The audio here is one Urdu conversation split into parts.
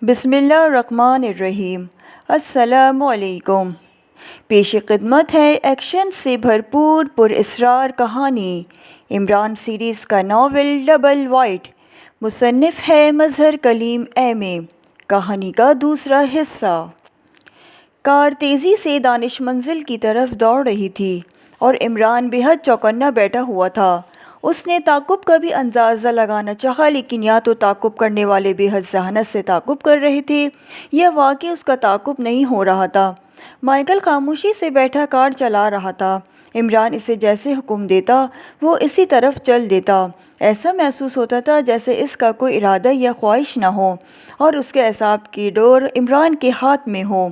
بسم اللہ الرحمن الرحیم۔ السلام علیکم۔ پیش خدمت ہے ایکشن سے بھرپور پراسرار کہانی عمران سیریز کا ناول ڈبل وائٹ۔ مصنف ہے مظہر کلیم ایم اے۔ کہانی کا دوسرا حصہ۔ کار تیزی سے دانش منزل کی طرف دوڑ رہی تھی اور عمران بے حد چوکنا بیٹھا ہوا تھا۔ اس نے تعاقب کا بھی اندازہ لگانا چاہا، لیکن یا تو تعاقب کرنے والے بے حد ذہانت سے تعاقب کر رہے تھے یا واقعی اس کا تعاقب نہیں ہو رہا تھا۔ مائیکل خاموشی سے بیٹھا کار چلا رہا تھا۔ عمران اسے جیسے حکم دیتا وہ اسی طرف چل دیتا۔ ایسا محسوس ہوتا تھا جیسے اس کا کوئی ارادہ یا خواہش نہ ہو اور اس کے اعصاب کی ڈور عمران کے ہاتھ میں ہو۔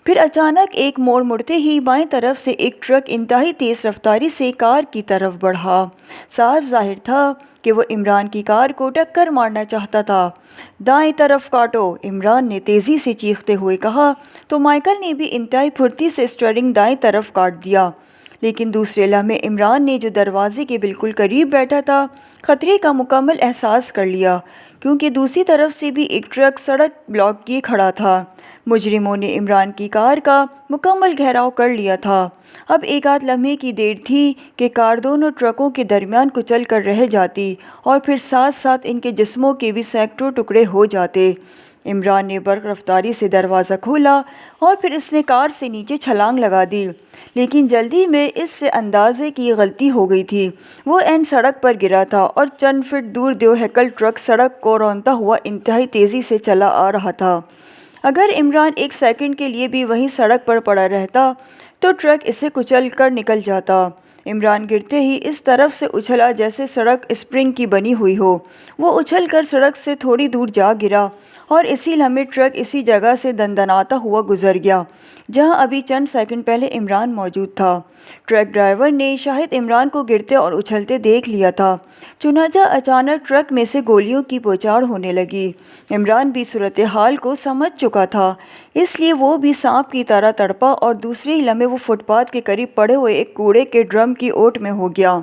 پھر اچانک ایک موڑ مڑتے ہی بائیں طرف سے ایک ٹرک انتہائی تیز رفتاری سے کار کی طرف بڑھا۔ صاف ظاہر تھا کہ وہ عمران کی کار کو ٹکر مارنا چاہتا تھا۔ دائیں طرف کاٹو، عمران نے تیزی سے چیختے ہوئے کہا تو مائیکل نے بھی انتہائی پھرتی سے اسٹیئرنگ دائیں طرف کاٹ دیا۔ لیکن دوسرے لمحے عمران نے جو دروازے کے بالکل قریب بیٹھا تھا خطرے کا مکمل احساس کر لیا، کیونکہ دوسری طرف سے بھی ایک ٹرک سڑک بلاک کیے کھڑا تھا۔ مجرموں نے عمران کی کار کا مکمل گھیراؤ کر لیا تھا۔ اب ایک آدھ لمحے کی دیر تھی کہ کار دونوں ٹرکوں کے درمیان کچل کر رہ جاتی اور پھر ساتھ ساتھ ان کے جسموں کے بھی سینکڑوں ٹکڑے ہو جاتے۔ عمران نے برق رفتاری سے دروازہ کھولا اور پھر اس نے کار سے نیچے چھلانگ لگا دی، لیکن جلدی میں اس سے اندازے کی غلطی ہو گئی تھی۔ وہ عین سڑک پر گرا تھا اور چند فٹ دور دو ہیکل ٹرک سڑک کو رونتا ہوا انتہائی تیزی سے چلا آ رہا تھا۔ اگر عمران ایک سیکنڈ کے لیے بھی وہیں سڑک پر پڑا رہتا تو ٹرک اسے کچل کر نکل جاتا۔ عمران گرتے ہی اس طرف سے اچھلا جیسے سڑک اسپرنگ کی بنی ہوئی ہو۔ وہ اچھل کر سڑک سے تھوڑی دور جا گرا اور اسی لمحے ٹرک اسی جگہ سے دندناتا ہوا گزر گیا جہاں ابھی چند سیکنڈ پہلے عمران موجود تھا۔ ٹرک ڈرائیور نے شاید عمران کو گرتے اور اچھلتے دیکھ لیا تھا، چنانچہ اچانک ٹرک میں سے گولیوں کی بوچھاڑ ہونے لگی۔ عمران بھی صورتحال کو سمجھ چکا تھا، اس لیے وہ بھی سانپ کی طرح تڑپا اور دوسرے ہی لمحے وہ فٹ پاتھ کے قریب پڑے ہوئے ایک کوڑے کے ڈرم کی اوٹ میں ہو گیا۔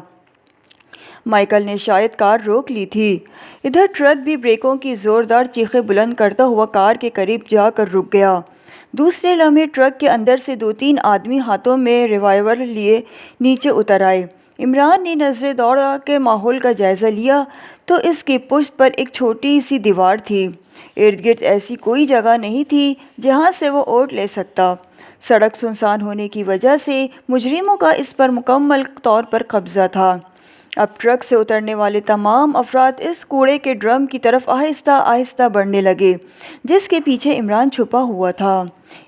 مائیکل نے شاید کار روک لی تھی۔ ادھر ٹرک بھی بریکوں کی زوردار چیخیں بلند کرتا ہوا کار کے قریب جا کر رک گیا۔ دوسرے لمحے ٹرک کے اندر سے دو تین آدمی ہاتھوں میں ریوالور لیے نیچے اتر آئے۔ عمران نے نظریں دوڑا کے ماحول کا جائزہ لیا تو اس کی پشت پر ایک چھوٹی سی دیوار تھی۔ ارد گرد ایسی کوئی جگہ نہیں تھی جہاں سے وہ اوٹ لے سکتا۔ سڑک سنسان ہونے کی وجہ سے مجرموں کا اس پر مکمل طور پر قبضہ تھا۔ اب ٹرک سے اترنے والے تمام افراد اس کوڑے کے ڈرم کی طرف آہستہ آہستہ بڑھنے لگے جس کے پیچھے عمران چھپا ہوا تھا۔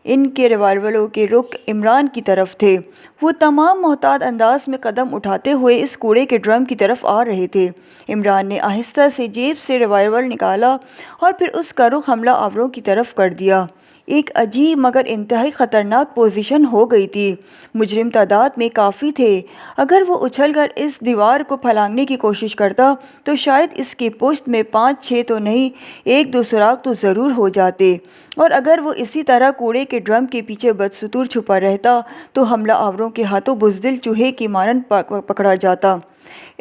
ان کے ریوالوروں کے رخ عمران کی طرف تھے۔ وہ تمام محتاط انداز میں قدم اٹھاتے ہوئے اس کوڑے کے ڈرم کی طرف آ رہے تھے۔ عمران نے آہستہ سے جیب سے ریوالور نکالا اور پھر اس کا رخ حملہ آوروں کی طرف کر دیا۔ ایک عجیب مگر انتہائی خطرناک پوزیشن ہو گئی تھی۔ مجرم تعداد میں کافی تھے۔ اگر وہ اچھل کر اس دیوار کو پھلانگنے کی کوشش کرتا تو شاید اس کی پشت میں 5-6 تو نہیں، 1-2 سوراخ تو ضرور ہو جاتے، اور اگر وہ اسی طرح کوڑے کے ڈرم کے پیچھے بدستور چھپا رہتا تو حملہ آوروں کے ہاتھوں بزدل چوہے کی مانند پکڑا جاتا۔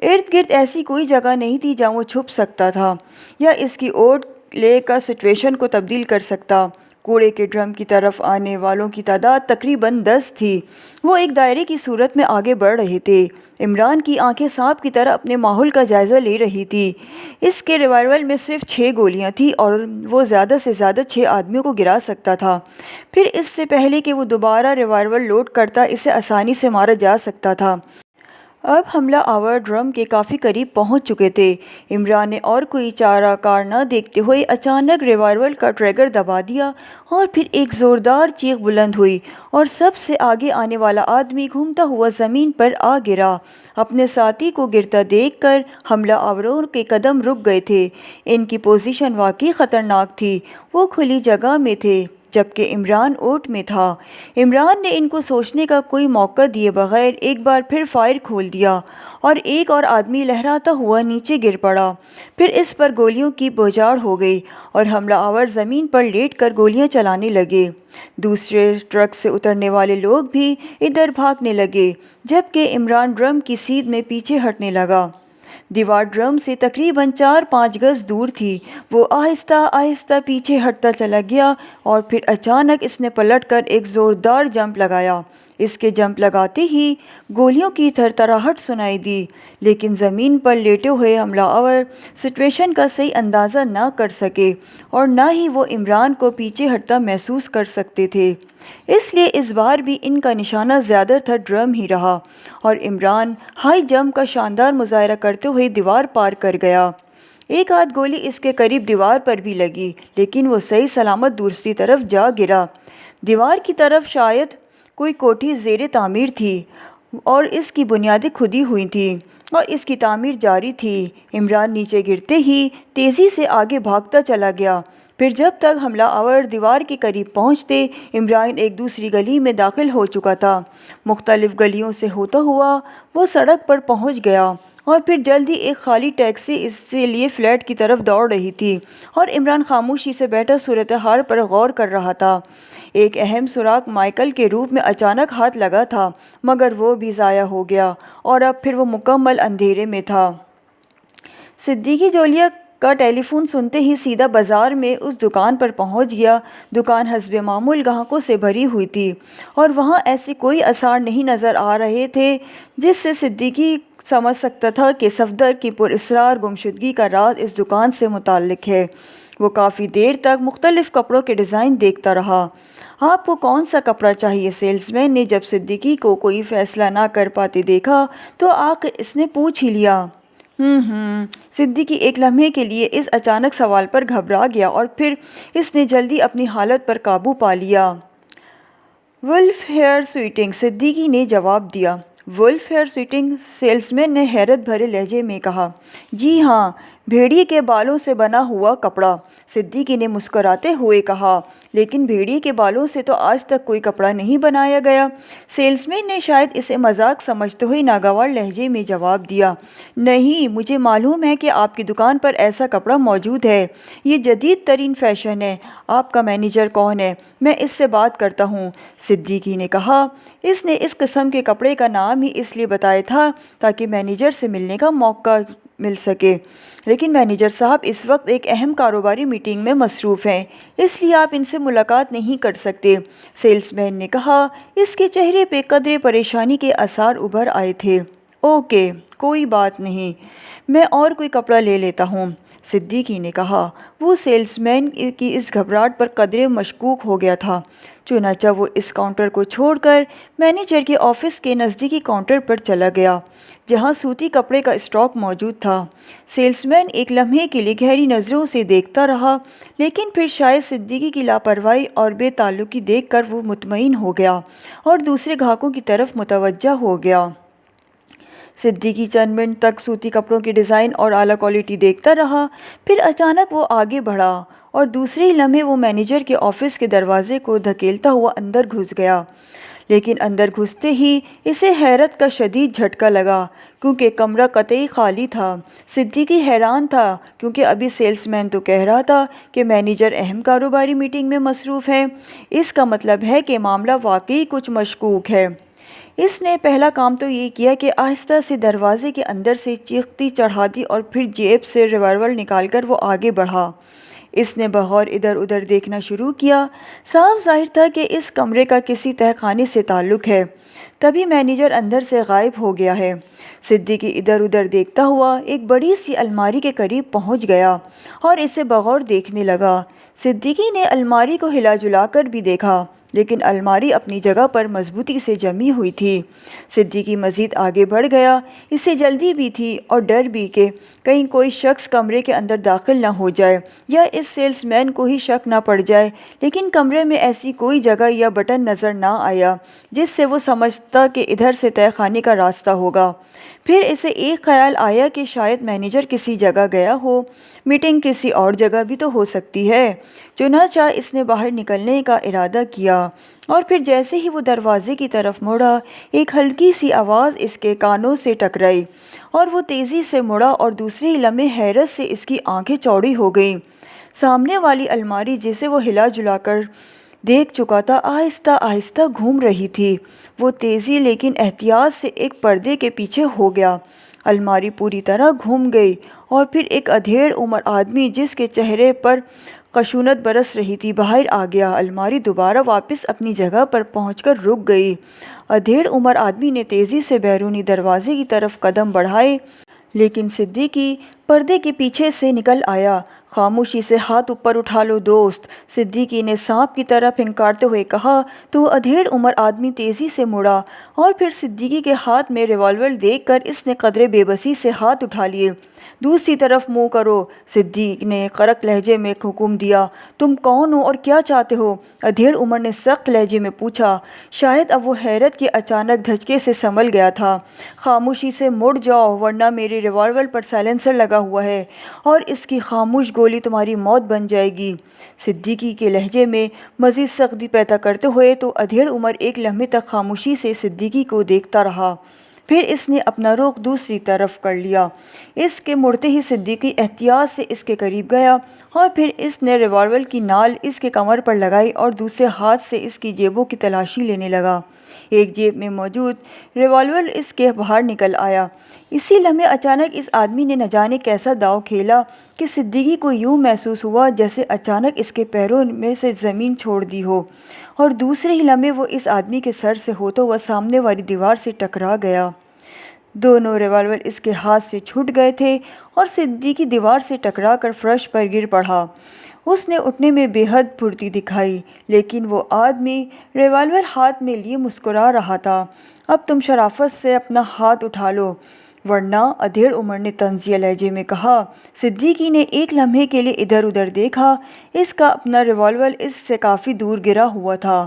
ارد گرد ایسی کوئی جگہ نہیں تھی جہاں وہ چھپ سکتا تھا یا اس کی اوٹ لے کر سچویشن کو تبدیل کر سکتا۔ کوڑے کے ڈرم کی طرف آنے والوں کی تعداد تقریباً 10 تھی۔ وہ ایک دائرے کی صورت میں آگے بڑھ رہے تھے۔ عمران کی آنکھیں سانپ کی طرح اپنے ماحول کا جائزہ لے رہی تھی۔ اس کے ریوالور میں صرف 6 گولیاں تھیں اور وہ زیادہ سے زیادہ 6 آدمیوں کو گرا سکتا تھا۔ پھر اس سے پہلے کہ وہ دوبارہ ریوالور لوڈ کرتا اسے آسانی سے مارا جا سکتا تھا۔ اب حملہ آور ڈرم کے کافی قریب پہنچ چکے تھے۔ عمران نے اور کوئی چارہ کار نہ دیکھتے ہوئے اچانک ریوالور کا ٹریگر دبا دیا اور پھر ایک زوردار چیخ بلند ہوئی اور سب سے آگے آنے والا آدمی گھومتا ہوا زمین پر آ گرا۔ اپنے ساتھی کو گرتا دیکھ کر حملہ آوروں کے قدم رک گئے تھے۔ ان کی پوزیشن واقعی خطرناک تھی۔ وہ کھلی جگہ میں تھے جبکہ عمران اوٹ میں تھا۔ عمران نے ان کو سوچنے کا کوئی موقع دیے بغیر ایک بار پھر فائر کھول دیا اور ایک اور آدمی لہراتا ہوا نیچے گر پڑا۔ پھر اس پر گولیوں کی بوچھاڑ ہو گئی اور حملہ آور زمین پر لیٹ کر گولیاں چلانے لگے۔ دوسرے ٹرک سے اترنے والے لوگ بھی ادھر بھاگنے لگے جبکہ عمران ڈرم کی سیدھ میں پیچھے ہٹنے لگا۔ دیوار ڈرم سے تقریباً 4-5 گز دور تھی۔ وہ آہستہ آہستہ پیچھے ہٹتا چلا گیا اور پھر اچانک اس نے پلٹ کر ایک زوردار جمپ لگایا۔ اس کے جمپ لگاتے ہی گولیوں کی تھرتھراہٹ سنائی دی، لیکن زمین پر لیٹے ہوئے حملہ آور سچویشن کا صحیح اندازہ نہ کر سکے اور نہ ہی وہ عمران کو پیچھے ہٹتا محسوس کر سکتے تھے۔ اس لیے اس بار بھی ان کا نشانہ زیادہ تر ڈرم ہی رہا اور عمران ہائی جمپ کا شاندار مظاہرہ کرتے ہوئے دیوار پار کر گیا۔ ایک آدھ گولی اس کے قریب دیوار پر بھی لگی، لیکن وہ صحیح سلامت دوسری طرف جا گرا۔ دیوار کی طرف شاید کوئی کوٹھی زیر تعمیر تھی اور اس کی بنیادیں کھدی ہوئی تھیں اور اس کی تعمیر جاری تھی۔ عمران نیچے گرتے ہی تیزی سے آگے بھاگتا چلا گیا۔ پھر جب تک حملہ آور دیوار کے قریب پہنچتے، عمران ایک دوسری گلی میں داخل ہو چکا تھا۔ مختلف گلیوں سے ہوتا ہوا وہ سڑک پر پہنچ گیا اور پھر جلد ہی ایک خالی ٹیکسی اس سے لیے فلیٹ کی طرف دوڑ رہی تھی اور عمران خاموشی سے بیٹھا صورتحال پر غور کر رہا تھا۔ ایک اہم سوراخ مائیکل کے روپ میں اچانک ہاتھ لگا تھا، مگر وہ بھی ضائع ہو گیا اور اب پھر وہ مکمل اندھیرے میں تھا۔ صدیقی جولیا کا ٹیلی فون سنتے ہی سیدھا بازار میں اس دکان پر پہنچ گیا۔ دکان حسب معمول گاہکوں سے بھری ہوئی تھی اور وہاں ایسے کوئی آثار نہیں نظر آ رہے تھے جس سے صدیقی سمجھ سکتا تھا کہ صفدر کی پراسرار گمشدگی کا راز اس دکان سے متعلق ہے۔ وہ کافی دیر تک مختلف کپڑوں کے ڈیزائن دیکھتا رہا۔ آپ کو کون سا کپڑا چاہیے؟ سیلز مین نے جب صدیقی کو کوئی فیصلہ نہ کر پاتے دیکھا تو آخر اس نے پوچھ ہی لیا۔ صدیقی ایک لمحے کے لیے اس اچانک سوال پر گھبرا گیا اور پھر اس نے جلدی اپنی حالت پر قابو پا لیا۔ ولف ہیئر سوٹنگ، صدیقی نے جواب دیا۔ Wolf hair suiting? Salesman نے حیرت بھرے لہجے میں کہا۔ جی ہاں، بھیڑیے کے بالوں سے بنا ہوا کپڑا، صدیقی نے مسکراتے ہوئے کہا۔ لیکن بھیڑیے کے بالوں سے تو آج تک کوئی کپڑا نہیں بنایا گیا۔ سیلز مین نے شاید اسے مذاق سمجھتے ہوئے ناگوار لہجے میں جواب دیا۔ نہیں، مجھے معلوم ہے کہ آپ کی دکان پر ایسا کپڑا موجود ہے۔ یہ جدید ترین فیشن ہے۔ آپ کا مینیجر کون ہے؟ میں اس سے بات کرتا ہوں، صدیقی نے کہا۔ اس نے اس قسم کے کپڑے کا نام ہی اس لیے بتایا تھا تاکہ مینیجر سے ملنے کا موقع مل سکے، لیکن مینیجر صاحب اس وقت ایک اہم کاروباری میٹنگ میں مصروف ہیں، اس لیے آپ ان سے ملاقات نہیں کر سکتے، سیلز مین نے کہا۔ اس کے چہرے پہ قدرے پریشانی کے آثار ابھر آئے تھے۔ اوکے، کوئی بات نہیں، میں اور کوئی کپڑا لے لیتا ہوں، صدیقی نے کہا۔ وہ سیلز مین کی اس گھبراہٹ پر قدرے مشکوک ہو گیا تھا، چنانچہ وہ اس کاؤنٹر کو چھوڑ کر مینیجر کے آفس کے نزدیکی کاؤنٹر پر چلا گیا جہاں سوتی کپڑے کا اسٹاک موجود تھا۔ سیلز مین ایک لمحے کے لیے گہری نظروں سے دیکھتا رہا، لیکن پھر شاید صدیقی کی لاپرواہی اور بے تعلقی دیکھ کر وہ مطمئن ہو گیا اور دوسرے گاہکوں کی طرف متوجہ ہو گیا۔ صدیقی چند منٹ تک سوتی کپڑوں کے ڈیزائن اور اعلیٰ کوالٹی دیکھتا رہا، پھر اچانک وہ آگے بڑھا اور دوسرے ہی لمحے وہ مینیجر کے آفس کے دروازے کو دھکیلتا ہوا اندر گھس گیا۔ لیکن اندر گھستے ہی اسے حیرت کا شدید جھٹکا لگا کیونکہ کمرہ قطعی خالی تھا۔ صدیقی حیران تھا کیونکہ ابھی سیلز مین تو کہہ رہا تھا کہ مینیجر اہم کاروباری میٹنگ میں مصروف ہے۔ اس کا مطلب ہے کہ معاملہ واقعی کچھ مشکوک ہے۔ اس نے پہلا کام تو یہ کیا کہ آہستہ سے دروازے کے اندر سے چیختی چڑھا دی اور پھر جیب سے ریوالور نکال کر وہ آگے بڑھا۔ اس نے بغور ادھر ادھر دیکھنا شروع کیا۔ صاف ظاہر تھا کہ اس کمرے کا کسی تہہ خانے سے تعلق ہے، تبھی مینیجر اندر سے غائب ہو گیا ہے۔ صدیقی ادھر ادھر دیکھتا ہوا ایک بڑی سی الماری کے قریب پہنچ گیا اور اسے بغور دیکھنے لگا۔ صدیقی نے الماری کو ہلا جلا کر بھی دیکھا، لیکن الماری اپنی جگہ پر مضبوطی سے جمی ہوئی تھی۔ صدیقی مزید آگے بڑھ گیا۔ اسے جلدی بھی تھی اور ڈر بھی کہ کہیں کوئی شخص کمرے کے اندر داخل نہ ہو جائے یا اس سیلز مین کو ہی شک نہ پڑ جائے، لیکن کمرے میں ایسی کوئی جگہ یا بٹن نظر نہ آیا جس سے وہ سمجھتا کہ ادھر سے تہہ خانے کا راستہ ہوگا۔ پھر اسے ایک خیال آیا کہ شاید مینیجر کسی جگہ گیا ہو، میٹنگ کسی اور جگہ بھی تو ہو سکتی ہے۔ چنانچہ اس نے باہر نکلنے کا ارادہ کیا اور پھر جیسے ہی وہ دروازے کی طرف مڑا، ایک ہلکی سی آواز اس کے کانوں سے ٹکرائی اور وہ تیزی سے مڑا اور دوسرے ہی لمحے حیرت سے اس کی آنکھیں چوڑی ہو گئیں۔ سامنے والی الماری جسے وہ ہلا جلا کر دیکھ چکا تھا آہستہ آہستہ گھوم رہی تھی۔ وہ تیزی لیکن احتیاط سے ایک پردے کے پیچھے ہو گیا۔ الماری پوری طرح گھوم گئی اور پھر ایک ادھیڑ عمر آدمی جس کے چہرے پر خشونت برس رہی تھی باہر آ گیا۔ الماری دوبارہ واپس اپنی جگہ پر پہنچ کر رک گئی۔ ادھیڑ عمر آدمی نے تیزی سے بیرونی دروازے کی طرف قدم بڑھائے، لیکن صدیقی پردے کے پیچھے سے نکل آیا۔ خاموشی سے ہاتھ اوپر اٹھا لو دوست، صدیقی نے سانپ کی طرح پھنکارتے ہوئے کہا تو ادھیڑ عمر آدمی تیزی سے مڑا اور پھر صدیقی کے ہاتھ میں ریوالور دیکھ کر اس نے قدرے بے بسی سے ہاتھ اٹھا لیے۔ دوسری طرف منہ کرو، صدیق نے کڑک لہجے میں حکم دیا۔ تم کون ہو اور کیا چاہتے ہو؟ ادھیڑ عمر نے سخت لہجے میں پوچھا۔ شاید اب وہ حیرت کے اچانک دھچکے سے سنبھل گیا تھا۔ خاموشی سے مڑ جاؤ ورنہ میرے ریوالور پر سائلنسر لگا ہوا ہے اور اس کی خاموش گولی تمہاری موت بن جائے گی۔ صدیقی کے لہجے میں مزید سختی پیدا کرتے ہوئے تو ادھیڑ عمر ایک لمحے تک خاموشی سے صدیقی کو دیکھتا رہا، پھر اس نے اپنا رخ دوسری طرف کر لیا۔ اس کے مڑتے ہی صدیقی احتیاط سے اس کے قریب گیا اور پھر اس نے ریوالور کی نال اس کے کمر پر لگائی اور دوسرے ہاتھ سے اس کی جیبوں کی تلاشی لینے لگا۔ ایک جیب میں موجود ریوالور اس کے باہر نکل آیا۔ اسی لمحے اچانک اس آدمی نے نہ جانے کیسا داؤ کھیلا کہ صدیقی کو یوں محسوس ہوا جیسے اچانک اس کے پیروں میں سے زمین چھوڑ دی ہو، اور دوسرے ہی لمحے وہ اس آدمی کے سر سے ہوتا ہوا سامنے والی دیوار سے ٹکرا گیا۔ دونوں ریوالور اس کے ہاتھ سے چھوٹ گئے تھے اور صدیقی دیوار سے ٹکرا کر فرش پر گر پڑا۔ اس نے اٹھنے میں بے حد پھرتی دکھائی، لیکن وہ آدمی ریوالور ہاتھ میں لیے مسکرا رہا تھا۔ اب تم شرافت سے اپنا ہاتھ اٹھا لو ورنہ، ادھیڑ عمر نے طنزیہ لہجے میں کہا۔ صدیقی نے ایک لمحے کے لیے ادھر ادھر دیکھا۔ اس کا اپنا ریوالور اس سے کافی دور گرا ہوا تھا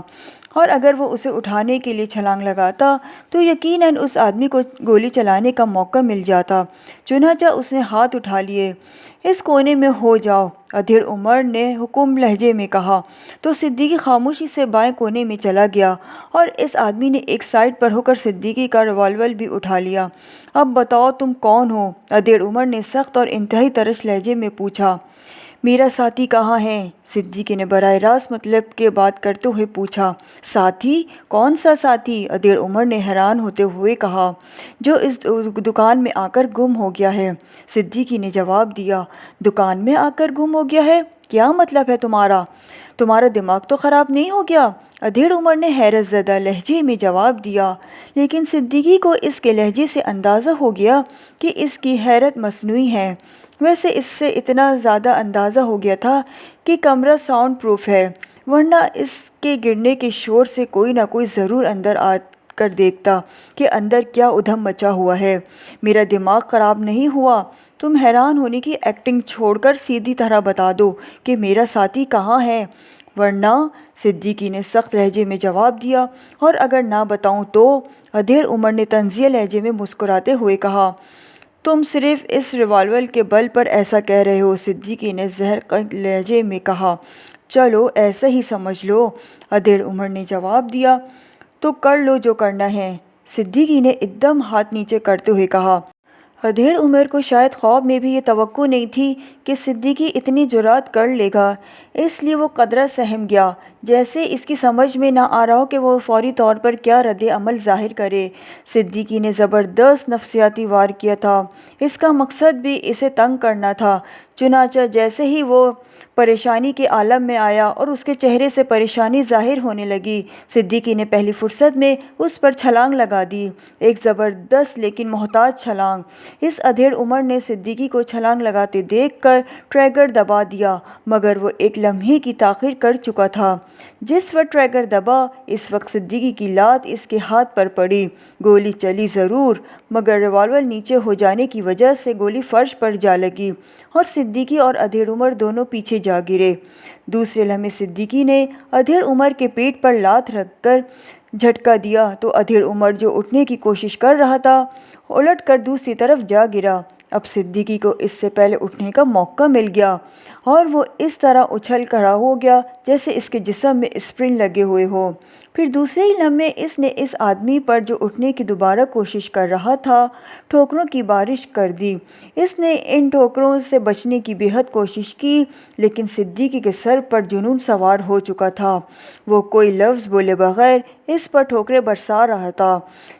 اور اگر وہ اسے اٹھانے کے لیے چھلانگ لگاتا تو یقیناً اس آدمی کو گولی چلانے کا موقع مل جاتا، چنانچہ اس نے ہاتھ اٹھا لیے۔ اس کونے میں ہو جاؤ، ادھیڑ عمر نے حکم لہجے میں کہا تو صدیقی خاموشی سے بائیں کونے میں چلا گیا اور اس آدمی نے ایک سائیڈ پر ہو کر صدیقی کا ریوالور بھی اٹھا لیا۔ اب بتاؤ تم کون ہو؟ ادھیڑ عمر نے سخت اور انتہائی ترش لہجے میں پوچھا۔ میرا ساتھی کہاں ہے؟ صدیقی نے براہ راست مطلب کے بات کرتے ہوئے پوچھا۔ ساتھی؟ کون سا ساتھی؟ ادھیڑ عمر نے حیران ہوتے ہوئے کہا۔ جو اس دکان میں آ کر گم ہو گیا ہے، صدیقی نے جواب دیا۔ دکان میں آ کر گم ہو گیا ہے؟ کیا مطلب ہے تمہارا؟ تمہارا دماغ تو خراب نہیں ہو گیا؟ ادھیڑ عمر نے حیرت زدہ لہجے میں جواب دیا، لیکن صدیقی کو اس کے لہجے سے اندازہ ہو گیا کہ اس کی حیرت مصنوعی ہے۔ ویسے اس سے اتنا زیادہ اندازہ ہو گیا تھا کہ کمرہ ساؤنڈ پروف ہے، ورنہ اس کے گرنے کے شور سے کوئی نہ کوئی ضرور اندر آ کر دیکھتا کہ اندر کیا ادھم مچا ہوا ہے۔ میرا دماغ خراب نہیں ہوا۔ تم حیران ہونے کی ایکٹنگ چھوڑ کر سیدھی طرح بتا دو کہ میرا ساتھی کہاں ہے، ورنہ، صدیقی نے سخت لہجے میں جواب دیا۔ اور اگر نہ بتاؤں تو؟ ادھیڑ عمر نے طنزیہ لہجے میں مسکراتے ہوئے کہا۔ تم صرف اس ریوالور کے بل پر ایسا کہہ رہے ہو، صدیقی نے زہرخند لہجے میں کہا۔ چلو ایسا ہی سمجھ لو، ادھیڑ عمر نے جواب دیا۔ تو کر لو جو کرنا ہے، صدیقی نے ایک دم ہاتھ نیچے کرتے ہوئے کہا۔ ادھیڑ عمر کو شاید خواب میں بھی یہ توقع نہیں تھی کہ صدیقی اتنی جرأت کر لے گا، اس لیے وہ قدرہ سہم گیا، جیسے اس کی سمجھ میں نہ آ رہا ہو کہ وہ فوری طور پر کیا رد عمل ظاہر کرے۔ صدیقی نے زبردست نفسیاتی وار کیا تھا، اس کا مقصد بھی اسے تنگ کرنا تھا۔ چنانچہ جیسے ہی وہ پریشانی کے عالم میں آیا اور اس کے چہرے سے پریشانی ظاہر ہونے لگی، صدیقی نے پہلی فرصت میں اس پر چھلانگ لگا دی، ایک زبردست لیکن محتاط چھلانگ۔ اس ادھیڑ عمر نے صدیقی کو چھلانگ لگاتے دیکھ کر ٹریگر دبا دیا، مگر وہ ایک لمحے کی تاخیر کر چکا تھا۔ جس وقت ٹریگر دبا، اس وقت صدیقی کی لات اس کے ہاتھ پر پڑی۔ گولی چلی ضرور، مگر ریوالور نیچے ہو جانے کی وجہ سے گولی فرش پر جا لگی اور صدیقی اور ادھیڑ عمر دونوں پیچھے جا گرے۔ دوسرے لمحے صدیقی نے ادھیڑ عمر کے پیٹ پر لات رکھ کر جھٹکا دیا تو ادھیڑ عمر جو اٹھنے کی کوشش کر رہا تھا، الٹ کر دوسری طرف جا گرا۔ اب صدیقی کو اس سے پہلے اٹھنے کا موقع مل گیا اور وہ اس طرح اچھل کھڑا ہو گیا جیسے اس کے جسم میں اسپرنگ لگے ہوئے ہو۔ پھر دوسرے ہی لمحے اس نے اس آدمی پر جو اٹھنے کی دوبارہ کوشش کر رہا تھا ٹھوکروں کی بارش کر دی۔ اس نے ان ٹھوکروں سے بچنے کی بے حد کوشش کی، لیکن صدیقی کے سر پر جنون سوار ہو چکا تھا۔ وہ کوئی لفظ بولے بغیر اس پر ٹھوکریں برسا رہا تھا۔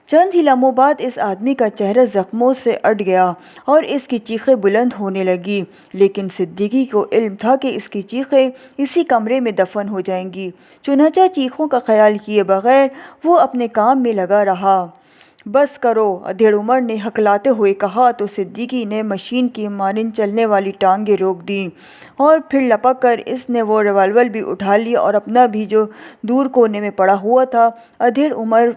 چند ہی لمحوں بعد اس آدمی کا چہرہ زخموں سے اٹ گیا اور اس کی چیخیں بلند ہونے لگیں، لیکن صدیقی کو علم تھا کہ اس کی چیخیں اسی کمرے میں دفن ہو جائیں گی، چنانچہ چیخوں کا خیال کیے بغیر وہ اپنے کام میں لگا رہا۔ بس کرو، ادھیڑ عمر نے ہکلاتے ہوئے کہا تو صدیقی نے مشین کی مانند چلنے والی ٹانگیں روک دیں، اور پھر لپک کر اس نے وہ ریوالور بھی اٹھا لیا اور اپنا بھی جو دور کونے میں پڑا ہوا تھا۔ ادھیڑ عمر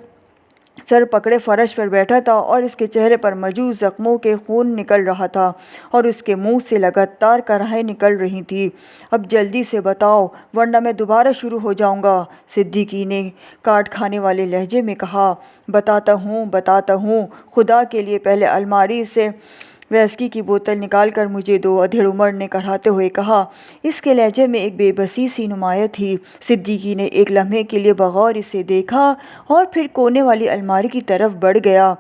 سر پکڑے فرش پر بیٹھا تھا اور اس کے چہرے پر موجود زخموں کے خون نکل رہا تھا اور اس کے منہ سے لگاتار کرائیں نکل رہی تھیں۔ اب جلدی سے بتاؤ ورنہ میں دوبارہ شروع ہو جاؤں گا، صدیقی نے کاٹ کھانے والے لہجے میں کہا۔ بتاتا ہوں، خدا کے لیے پہلے الماری سے ویسکی کی بوتل نکال کر مجھے دو، ادھیڑ عمر نے کڑھاتے ہوئے کہا۔ اس کے لہجے میں ایک بے بسی سی نمایاں تھی۔ صدیقی نے ایک لمحے کے لیے بغور اسے دیکھا اور پھر کونے والی الماری کی طرف بڑھ گیا۔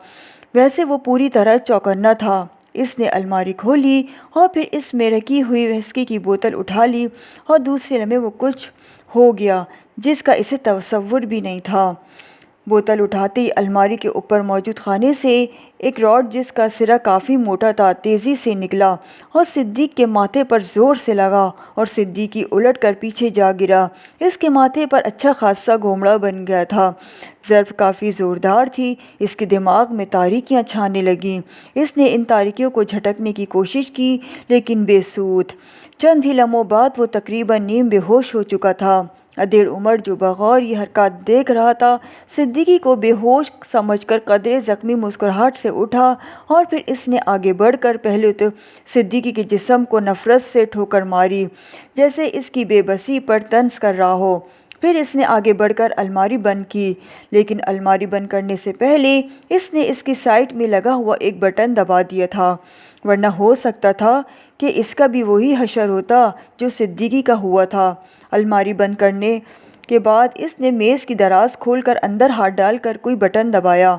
ویسے وہ پوری طرح چوکنا تھا۔ اس نے الماری کھولی اور پھر اس میں رکھی ہوئی ویسکی کی بوتل اٹھا لی، اور دوسرے لمحے وہ کچھ ہو گیا جس کا اسے تصور بھی نہیں تھا۔ بوتل اٹھاتے ہی الماری کے اوپر موجود خانے سے ایک راڈ جس کا سرا کافی موٹا تھا تیزی سے نکلا اور صدیق کے ماتھے پر زور سے لگا، اور صدیقی الٹ کر پیچھے جا گرا۔ اس کے ماتھے پر اچھا خاصا گھومڑا بن گیا تھا۔ ضرب کافی زوردار تھی۔ اس کے دماغ میں تاریکیاں چھانے لگیں۔ اس نے ان تاریکیوں کو جھٹکنے کی کوشش کی، لیکن بے سود۔ چند ہی لمحوں بعد وہ تقریباً نیم بے ہوش ہو چکا تھا۔ ادھیڑ عمر جو بغور یہ حرکات دیکھ رہا تھا، صدیقی کو بے ہوش سمجھ کر قدرے زخمی مسکراہٹ سے اٹھا، اور پھر اس نے آگے بڑھ کر پہلے تو صدیقی کے جسم کو نفرت سے ٹھوکر ماری، جیسے اس کی بے بسی پر طنز کر رہا ہو۔ پھر اس نے آگے بڑھ کر الماری بند کی، لیکن الماری بند کرنے سے پہلے اس نے اس کی سائڈ میں لگا ہوا ایک بٹن دبا دیا تھا، ورنہ ہو سکتا تھا کہ اس کا بھی وہی حشر ہوتا جو صدیقی کا ہوا تھا۔ الماری بند کرنے کے بعد اس نے میز کی دراز کھول کر اندر ہاتھ ڈال کر کوئی بٹن دبایا،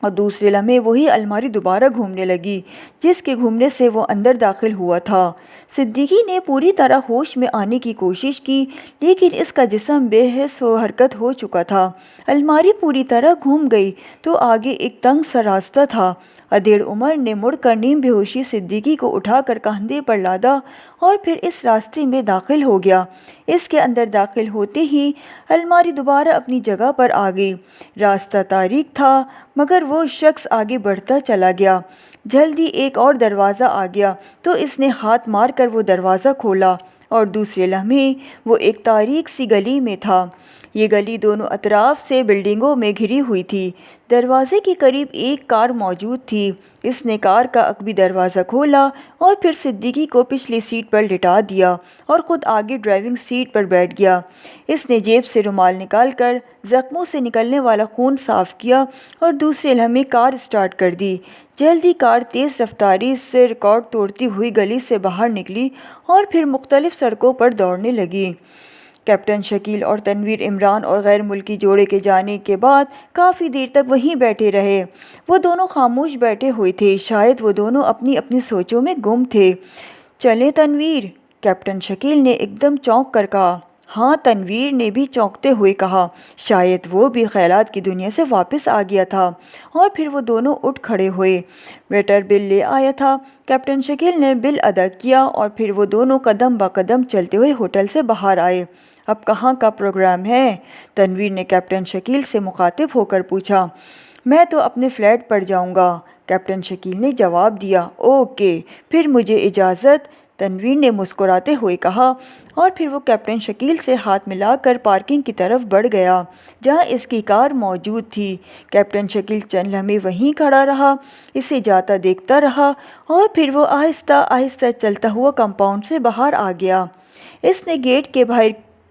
اور دوسرے لمحے وہی الماری دوبارہ گھومنے لگی جس کے گھومنے سے وہ اندر داخل ہوا تھا۔ صدیقی نے پوری طرح ہوش میں آنے کی کوشش کی، لیکن اس کا جسم بے حس و حرکت ہو چکا تھا۔ الماری پوری طرح گھوم گئی تو آگے ایک تنگ سا راستہ تھا۔ ادھیڑ عمر نے مڑ کر نیم بے ہوشی صدیقی کو اٹھا کر کندھے پر لادا اور پھر اس راستے میں داخل ہو گیا۔ اس کے اندر داخل ہوتے ہی الماری دوبارہ اپنی جگہ پر آ گئی۔ راستہ تاریک تھا، مگر وہ شخص آگے بڑھتا چلا گیا۔ جلدی ایک اور دروازہ آ گیا تو اس نے ہاتھ مار کر وہ دروازہ کھولا، اور دوسرے لمحے وہ ایک تاریک سی گلی میں تھا۔ یہ گلی دونوں اطراف سے بلڈنگوں میں گھری ہوئی تھی۔ دروازے کے قریب ایک کار موجود تھی۔ اس نے کار کا عقبی دروازہ کھولا اور پھر صدیقی کو پچھلی سیٹ پر لٹا دیا اور خود آگے ڈرائیونگ سیٹ پر بیٹھ گیا۔ اس نے جیب سے رومال نکال کر زخموں سے نکلنے والا خون صاف کیا اور دوسرے لمحے کار سٹارٹ کر دی۔ جلدی کار تیز رفتاری سے ریکارڈ توڑتی ہوئی گلی سے باہر نکلی اور پھر مختلف سڑکوں پر دوڑنے لگی۔ کیپٹن شکیل اور تنویر عمران اور غیر ملکی جوڑے کے جانے کے بعد کافی دیر تک وہیں بیٹھے رہے۔ وہ دونوں خاموش بیٹھے ہوئے تھے، شاید وہ دونوں اپنی اپنی سوچوں میں گم تھے۔ چلیں تنویر، کیپٹن شکیل نے ایک دم چونک کر کہا۔ ہاں، تنویر نے بھی چونکتے ہوئے کہا۔ شاید وہ بھی خیالات کی دنیا سے واپس آ گیا تھا، اور پھر وہ دونوں اٹھ کھڑے ہوئے۔ ویٹر بل لے آیا تھا۔ کیپٹن شکیل نے بل ادا کیا اور پھر وہ دونوں قدم با قدم چلتے ہوئے ہوٹل سے باہر آئے۔ اب کہاں کا پروگرام ہے؟ تنویر نے کیپٹن شکیل سے مخاطب ہو کر پوچھا۔ میں تو اپنے فلیٹ پر جاؤں گا، کیپٹن شکیل نے جواب دیا۔ اوکے، پھر مجھے اجازت، تنویر نے مسکراتے ہوئے کہا، اور پھر وہ کیپٹن شکیل سے ہاتھ ملا کر پارکنگ کی طرف بڑھ گیا جہاں اس کی کار موجود تھی۔ کیپٹن شکیل چند لمحے وہیں کھڑا رہا، اسے جاتا دیکھتا رہا، اور پھر وہ آہستہ آہستہ چلتا ہوا کمپاؤنڈ سے باہر آ گیا۔ اس نے گیٹ کے باہر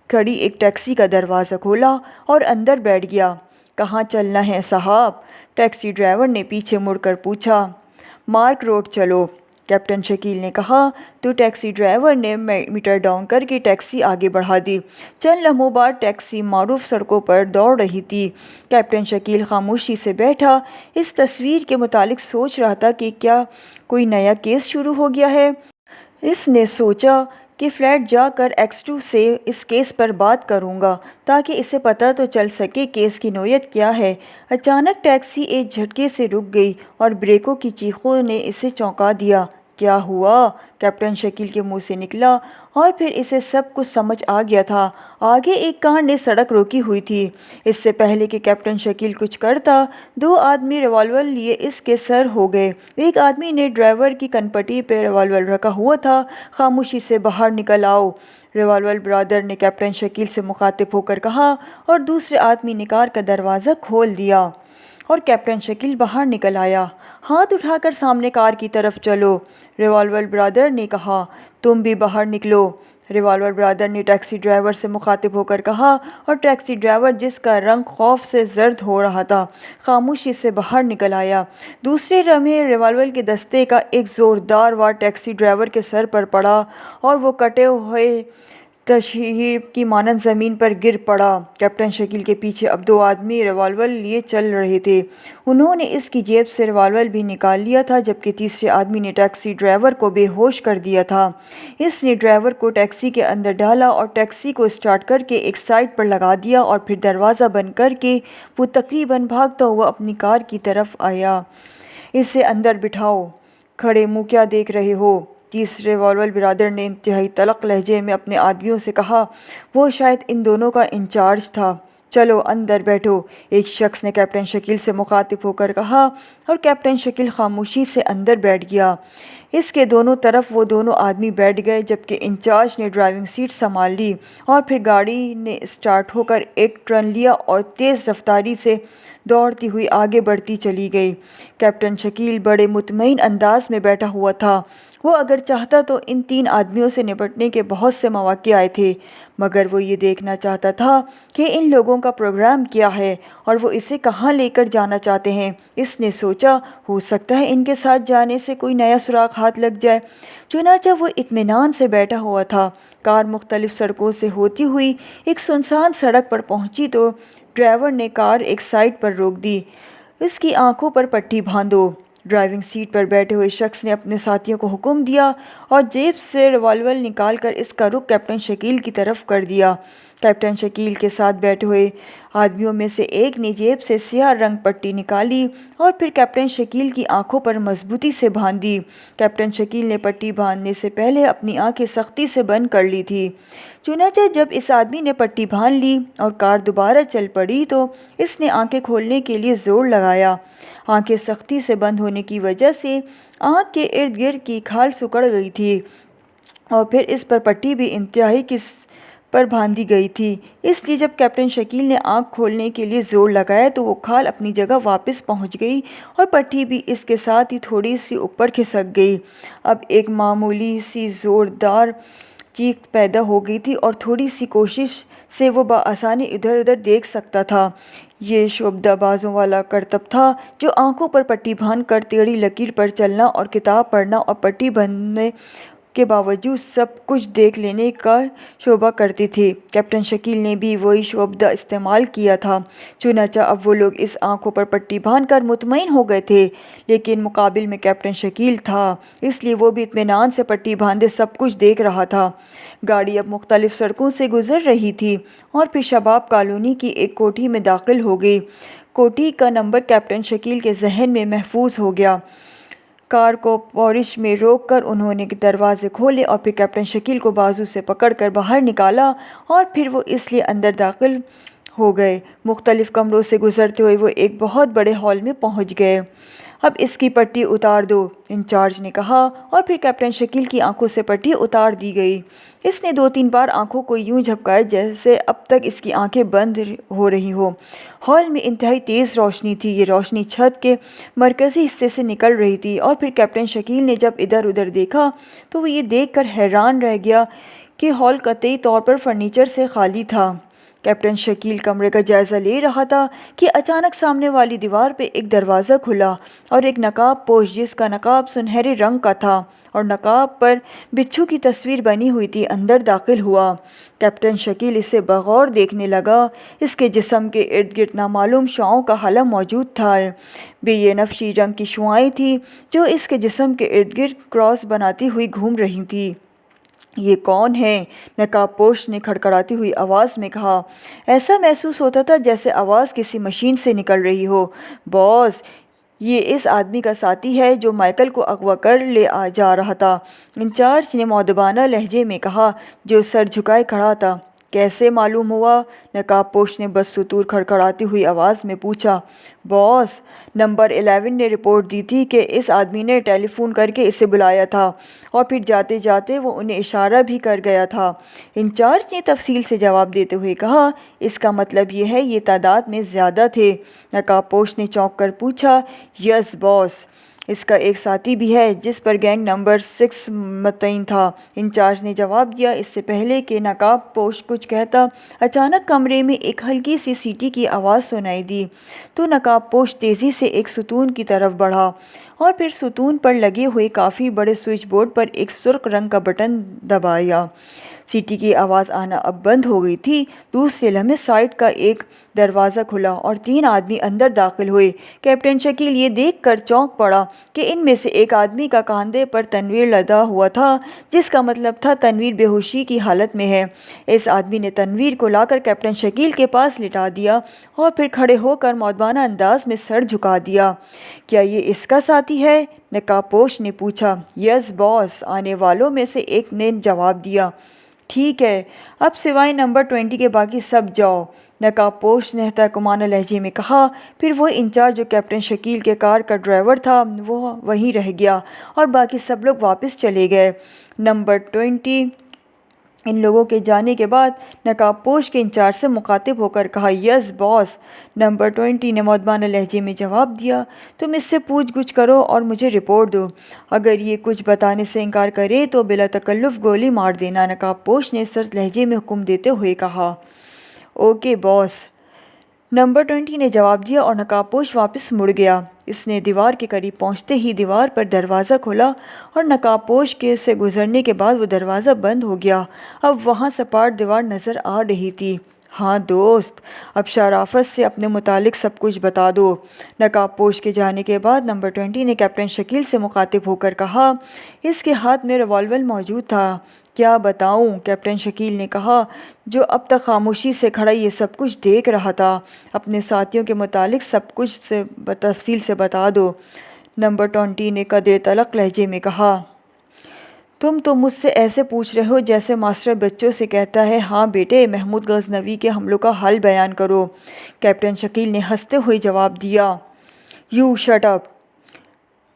کھڑی ایک ٹیکسی کا دروازہ کھولا اور اندر بیٹھ گیا۔ کہاں چلنا ہے صاحب؟ ٹیکسی ڈرائیور نے پیچھے مڑ کر پوچھا۔ مارک روڈ چلو، کیپٹن شکیل نے کہا تو ٹیکسی ڈرائیور نے میٹر ڈاؤن کر کے ٹیکسی آگے بڑھا دی۔ چند لمحوں بعد ٹیکسی معروف سڑکوں پر دوڑ رہی تھی۔ کیپٹن شکیل خاموشی سے بیٹھا اس تصویر کے متعلق سوچ رہا تھا کہ کیا کوئی نیا کیس شروع ہو گیا ہے۔ اس نے سوچا کہ فلیٹ جا کر X2 سے اس کیس پر بات کروں گا تاکہ اسے پتہ تو چل سکے کیس کی نوعیت کیا ہے۔ اچانک ٹیکسی ایک جھٹکے سے رک گئی اور بریکوں کی چیخوں نے اسے چونکا دیا۔ کیا ہوا؟ کیپٹن شکیل کے منہ سے نکلا اور پھر اسے سب کچھ سمجھ آ گیا تھا۔ آگے ایک کار نے سڑک روکی ہوئی تھی۔ اس سے پہلے کہ کیپٹن شکیل کچھ کرتا، دو آدمی ریوالور لیے اس کے سر ہو گئے۔ ایک آدمی نے ڈرائیور کی کنپٹی پہ ریوالور رکھا ہوا تھا۔ خاموشی سے باہر نکل آؤ، ریوالور برادر نے کیپٹن شکیل سے مخاطب ہو کر کہا اور دوسرے آدمی نے کار کا دروازہ کھول دیا اور کیپٹن شکیل باہر نکل آیا۔ ہاتھ اٹھا کر سامنے کار کی طرف چلو، ریوالور برادر نے کہا۔ تم بھی باہر نکلو، ریوالور برادر نے ٹیکسی ڈرائیور سے مخاطب ہو کر کہا اور ٹیکسی ڈرائیور، جس کا رنگ خوف سے زرد ہو رہا تھا، خاموشی سے باہر نکل آیا۔ دوسرے لمحے ریوالور کے دستے کا ایک زوردار وار ٹیکسی ڈرائیور کے سر پر پڑا اور وہ کٹے ہوئے تشہیر کی مانند زمین پر گر پڑا۔ کیپٹن شکیل کے پیچھے اب دو آدمی ریوالور لیے چل رہے تھے۔ انہوں نے اس کی جیب سے ریوالور بھی نکال لیا تھا، جبکہ تیسرے آدمی نے ٹیکسی ڈرائیور کو بے ہوش کر دیا تھا۔ اس نے ڈرائیور کو ٹیکسی کے اندر ڈالا اور ٹیکسی کو اسٹارٹ کر کے ایک سائڈ پر لگا دیا اور پھر دروازہ بند کر کے وہ تقریباً بھاگتا ہوا اپنی کار کی طرف آیا۔ اسے اندر بٹھاؤ، کھڑے منہ کیا دیکھ رہے ہو؟ تیسرے ریوالور برادر نے انتہائی تلخ لہجے میں اپنے آدمیوں سے کہا۔ وہ شاید ان دونوں کا انچارج تھا۔ چلو اندر بیٹھو، ایک شخص نے کیپٹن شکیل سے مخاطب ہو کر کہا اور کیپٹن شکیل خاموشی سے اندر بیٹھ گیا۔ اس کے دونوں طرف وہ دونوں آدمی بیٹھ گئے، جبکہ انچارج نے ڈرائیونگ سیٹ سنبھال لی اور پھر گاڑی نے اسٹارٹ ہو کر ایک ٹرن لیا اور تیز رفتاری سے دوڑتی ہوئی آگے بڑھتی چلی گئی۔ کیپٹن شکیل بڑے مطمئن انداز میں بیٹھا ہوا تھا۔ وہ اگر چاہتا تو ان تین آدمیوں سے نپٹنے کے بہت سے مواقع آئے تھے، مگر وہ یہ دیکھنا چاہتا تھا کہ ان لوگوں کا پروگرام کیا ہے اور وہ اسے کہاں لے کر جانا چاہتے ہیں۔ اس نے سوچا، ہو سکتا ہے ان کے ساتھ جانے سے کوئی نیا سراغ ہاتھ لگ جائے۔ چنانچہ وہ اطمینان سے بیٹھا ہوا تھا۔ کار مختلف سڑکوں سے ہوتی ہوئی ایک سنسان سڑک پر پہنچی تو ڈرائیور نے کار ایک سائڈ پر روک دی۔ اس کی آنکھوں پر پٹی باندھو، ڈرائیونگ سیٹ پر بیٹھے ہوئے شخص نے اپنے ساتھیوں کو حکم دیا اور جیب سے ریوالور نکال کر اس کا رخ کیپٹن شکیل کی طرف کر دیا۔ کیپٹن شکیل کے ساتھ بیٹھے ہوئے آدمیوں میں سے ایک نے جیب سے سیاہ رنگ پٹی نکالی اور پھر کیپٹن شکیل کی آنکھوں پر مضبوطی سے باندھ دی۔ کیپٹن شکیل نے پٹی باندھنے سے پہلے اپنی آنکھیں سختی سے بند کر لی تھی۔ چنانچہ جب اس آدمی نے پٹی باندھ لی اور کار دوبارہ چل پڑی تو اس نے آنکھیں کھولنے کے لیے زور لگایا۔ آنکھیں سختی سے بند ہونے کی وجہ سے آنکھ کے ارد گرد کی کھال سکڑ گئی تھی اور پھر اس پر پٹی بھی انتہائی کس پر باندھی گئی تھی۔ اس لیے جب کیپٹن شکیل نے آنکھ کھولنے کے لیے زور لگایا تو وہ کھال اپنی جگہ واپس پہنچ گئی اور پٹی بھی اس کے ساتھ ہی تھوڑی سی اوپر کھسک گئی۔ اب ایک معمولی سی زوردار چیخ پیدا ہو گئی تھی اور تھوڑی سی کوشش سے وہ بآسانی ادھر ادھر دیکھ سکتا تھا۔ یہ شعبدہ بازوں والا کرتب تھا جو آنکھوں پر پٹی باندھ کر ٹیڑھی لکیر پر چلنا اور کتاب پڑھنا اور پٹی باندھنے کے باوجود سب کچھ دیکھ لینے کا شعبہ کرتے تھے۔ کیپٹن شکیل نے بھی وہی شعبدہ استعمال کیا تھا۔ چنانچہ اب وہ لوگ اس آنکھوں پر پٹی باندھ کر مطمئن ہو گئے تھے، لیکن مقابل میں کیپٹن شکیل تھا، اس لیے وہ بھی اطمینان سے پٹی باندھے سب کچھ دیکھ رہا تھا۔ گاڑی اب مختلف سڑکوں سے گزر رہی تھی اور پھر شباب کالونی کی ایک کوٹھی میں داخل ہو گئی۔ کوٹھی کا نمبر کیپٹن شکیل کے ذہن میں محفوظ ہو گیا۔ کار کو پورچ میں روک کر انہوں نے دروازے کھولے اور پھر کیپٹن شکیل کو بازو سے پکڑ کر باہر نکالا اور پھر وہ اس لیے اندر داخل ہو گئے۔ مختلف کمروں سے گزرتے ہوئے وہ ایک بہت بڑے ہال میں پہنچ گئے۔ اب اس کی پٹی اتار دو، انچارج نے کہا اور پھر کیپٹن شکیل کی آنکھوں سے پٹی اتار دی گئی۔ اس نے 2-3 بار آنکھوں کو یوں جھپکایا جیسے اب تک اس کی آنکھیں بند ہو رہی ہوں۔ ہال میں انتہائی تیز روشنی تھی۔ یہ روشنی چھت کے مرکزی حصے سے نکل رہی تھی اور پھر کیپٹن شکیل نے جب ادھر ادھر دیکھا تو وہ یہ دیکھ کر حیران رہ گیا کہ ہال قطعی طور پر فرنیچر سے خالی تھا۔ کیپٹن شکیل کمرے کا جائزہ لے رہا تھا کہ اچانک سامنے والی دیوار پہ ایک دروازہ کھلا اور ایک نقاب پوش جس کا نقاب سنہرے رنگ کا تھا اور نقاب پر بچھو کی تصویر بنی ہوئی تھی اندر داخل ہوا۔ کیپٹن شکیل اسے بغور دیکھنے لگا۔ اس کے جسم کے ارد گرد نامعلوم شعاعوں کا حلقہ موجود تھا۔ یہ نفشی رنگ کی شعاعیں تھیں جو اس کے جسم کے ارد گرد کراس بناتی ہوئی گھوم رہی تھیں۔ یہ کون ہے؟ نقاب پوش نے کھڑکھڑاتی ہوئی آواز میں کہا۔ ایسا محسوس ہوتا تھا جیسے آواز کسی مشین سے نکل رہی ہو۔ باس، یہ اس آدمی کا ساتھی ہے جو مائیکل کو اغوا کر لے جا رہا تھا، انچارج نے مؤدبانہ لہجے میں کہا جو سر جھکائے کھڑا تھا۔ کیسے معلوم ہوا؟ نقاب پوش نے بدستور کھڑکھڑاتی ہوئی آواز میں پوچھا۔ باس، نمبر 11 نے رپورٹ دی تھی کہ اس آدمی نے ٹیلی فون کر کے اسے بلایا تھا اور پھر جاتے جاتے وہ انہیں اشارہ بھی کر گیا تھا، انچارج نے تفصیل سے جواب دیتے ہوئے کہا۔ اس کا مطلب یہ ہے یہ تعداد میں زیادہ تھے؟ نقاب پوش نے چونک کر پوچھا۔ یس باس، اس کا ایک ساتھی بھی ہے جس پر گینگ نمبر 6 متعین تھا، انچارج نے جواب دیا۔ اس سے پہلے کہ نقاب پوش کچھ کہتا، اچانک کمرے میں ایک ہلکی سی سیٹی کی آواز سنائی دی تو نقاب پوش تیزی سے ایک ستون کی طرف بڑھا اور پھر ستون پر لگے ہوئے کافی بڑے سوئچ بورڈ پر ایک سرخ رنگ کا بٹن دبایا۔ سیٹی کی آواز آنا اب بند ہو گئی تھی۔ دوسرے لمحے سائڈ کا ایک دروازہ کھلا اور 3 آدمی اندر داخل ہوئے۔ کیپٹن شکیل یہ دیکھ کر چونک پڑا کہ ان میں سے ایک آدمی کا کاندھے پر تنویر لدا ہوا تھا، جس کا مطلب تھا تنویر بے ہوشی کی حالت میں ہے۔ اس آدمی نے تنویر کو لا کر کیپٹن شکیل کے پاس لٹا دیا اور پھر کھڑے ہو کر مؤدبانہ انداز میں سر جھکا دیا۔ کیا یہ اس کا ساتھی ہے؟ نقاب پوش نے پوچھا۔ یس باس، آنے والوں میں سے ایک نے جواب دیا۔ ٹھیک ہے، اب سوائے نمبر 20 کے باقی سب جاؤ، نقاب پوش نے تحکمانہ لہجے میں کہا۔ پھر وہ انچارج جو کیپٹن شکیل کے کار کا ڈرائیور تھا وہ وہیں رہ گیا اور باقی سب لوگ واپس چلے گئے۔ نمبر 20 ان لوگوں کے جانے کے بعد نقاب پوش کے انچارج سے مخاطب ہو کر کہا۔ یس باس، نمبر 20 نے مؤدبانہ لہجے میں جواب دیا۔ تم اس سے پوچھ گچھ کرو اور مجھے رپورٹ دو۔ اگر یہ کچھ بتانے سے انکار کرے تو بلا تکلف گولی مار دینا، نقاب پوش نے سرد لہجے میں حکم دیتے ہوئے کہا۔ اوکے باس، نمبر 20 نے جواب دیا اور نقاب پوش واپس مڑ گیا۔ اس نے دیوار کے قریب پہنچتے ہی دیوار پر دروازہ کھلا اور نقاب پوش کے سے گزرنے کے بعد وہ دروازہ بند ہو گیا۔ اب وہاں سپاٹ دیوار نظر آ رہی تھی۔ ہاں دوست، اب شرافت سے اپنے متعلق سب کچھ بتا دو، نقاب پوش کے جانے کے بعد نمبر 20 نے کیپٹن شکیل سے مخاطب ہو کر کہا۔ اس کے ہاتھ میں ریوالور موجود تھا۔ کیا بتاؤں؟ کیپٹن شکیل نے کہا، جو اب تک خاموشی سے کھڑا یہ سب کچھ دیکھ رہا تھا۔ اپنے ساتھیوں کے متعلق سب کچھ سے تفصیل سے بتا دو، نمبر 20 نے قدرے تلخ لہجے میں کہا۔ تم تو مجھ سے ایسے پوچھ رہے ہو جیسے ماسٹر بچوں سے کہتا ہے، ہاں بیٹے، محمود غزنوی کے حملوں کا حل بیان کرو، کیپٹن شکیل نے ہنستے ہوئے جواب دیا۔ یو شٹ اپ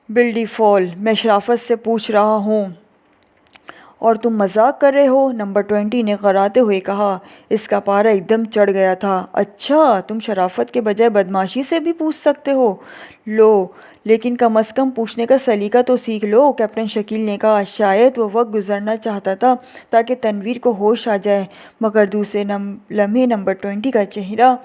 بلڈی فول، میں شرافت سے پوچھ رہا ہوں اور تم مذاق کر رہے ہو، نمبر 20 نے غراتے ہوئے کہا۔ اس کا پارا ایک دم چڑھ گیا تھا۔ اچھا، تم شرافت کے بجائے بدمعاشی سے بھی پوچھ سکتے ہو؟ لو، لیکن کم از کم پوچھنے کا سلیقہ تو سیکھ لو، کیپٹن شکیل نے کہا۔ شاید وہ وقت گزرنا چاہتا تھا تاکہ تنویر کو ہوش آ جائے، مگر دوسرے لمحے نمبر 20 کا چہرہ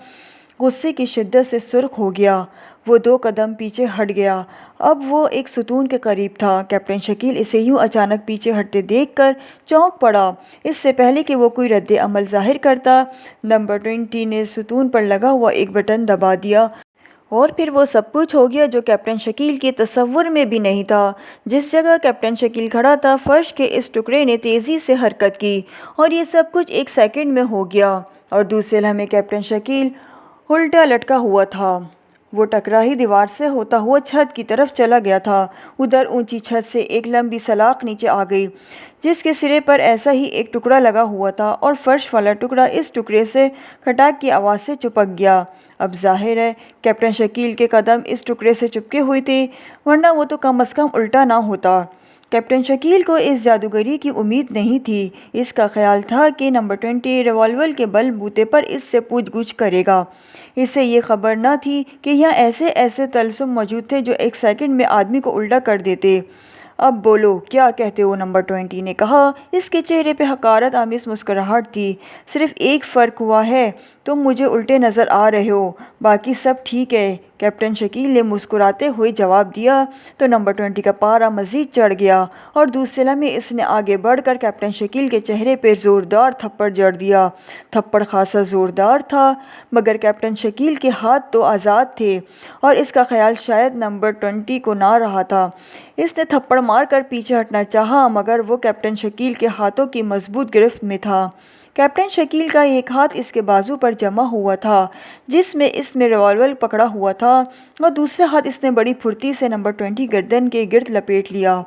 غصے کی شدت سے سرخ ہو گیا۔ وہ 2 قدم پیچھے ہٹ گیا۔ اب وہ ایک ستون کے قریب تھا۔ کیپٹن شکیل اسے یوں اچانک پیچھے ہٹتے دیکھ کر چونک پڑا۔ اس سے پہلے کہ وہ کوئی رد عمل ظاہر کرتا، نمبر 20 نے ستون پر لگا ہوا ایک بٹن دبا دیا اور پھر وہ سب کچھ ہو گیا جو کیپٹن شکیل کے تصور میں بھی نہیں تھا۔ جس جگہ کیپٹن شکیل کھڑا تھا، فرش کے اس ٹکڑے نے تیزی سے حرکت کی اور یہ سب کچھ 1 سیکنڈ میں ہو گیا اور دوسرے لمحے کیپٹن شکیل الٹا لٹکا ہوا تھا۔ وہ ٹکرائی دیوار سے ہوتا ہوا چھت کی طرف چلا گیا تھا۔ ادھر اونچی چھت سے ایک لمبی سلاخ نیچے آ گئی جس کے سرے پر ایسا ہی ایک ٹکڑا لگا ہوا تھا اور فرش والا ٹکڑا اس ٹکڑے سے کھٹاک کی آواز سے چپک گیا۔ اب ظاہر ہے کیپٹن شکیل کے قدم اس ٹکڑے سے چپکے ہوئے تھے، ورنہ وہ تو کم از کم الٹا نہ ہوتا۔ کیپٹن شکیل کو اس جادوگری کی امید نہیں تھی۔ اس کا خیال تھا کہ نمبر 20 ریوالور کے بل بوتے پر اس سے پوچھ گچھ کرے گا۔ اسے یہ خبر نہ تھی کہ یہاں ایسے طلسم موجود تھے جو 1 سیکنڈ میں آدمی کو الٹا کر دیتے۔ اب بولو کیا کہتے ہو؟ نمبر 20 نے کہا۔ اس کے چہرے پہ حقارت آمیز مسکراہٹ تھی۔ صرف ایک فرق ہوا ہے، تم مجھے الٹے نظر آ رہے ہو، باقی سب ٹھیک ہے، کیپٹن شکیل نے مسکراتے ہوئے جواب دیا۔ تو نمبر 20 کا پارا مزید چڑھ گیا اور دوسرے لمحے اس نے آگے بڑھ کر کیپٹن شکیل کے چہرے پہ زوردار تھپڑ جڑ دیا۔ تھپڑ خاصا زوردار تھا، مگر کیپٹن شکیل کے ہاتھ تو آزاد تھے اور اس کا خیال شاید نمبر 20 کو نہ رہا تھا۔ اس نے تھپڑ مار کر پیچھے ہٹنا چاہا، مگر وہ کیپٹن شکیل کے ہاتھوں کی مضبوط گرفت میں تھا۔ کیپٹن شکیل کا ایک ہاتھ اس کے بازو پر جمع ہوا تھا جس میں اس نے ریوالور پکڑا ہوا تھا اور دوسرا ہاتھ اس نے بڑی پھرتی سے نمبر 20 گردن کے گرد لپیٹ لیا۔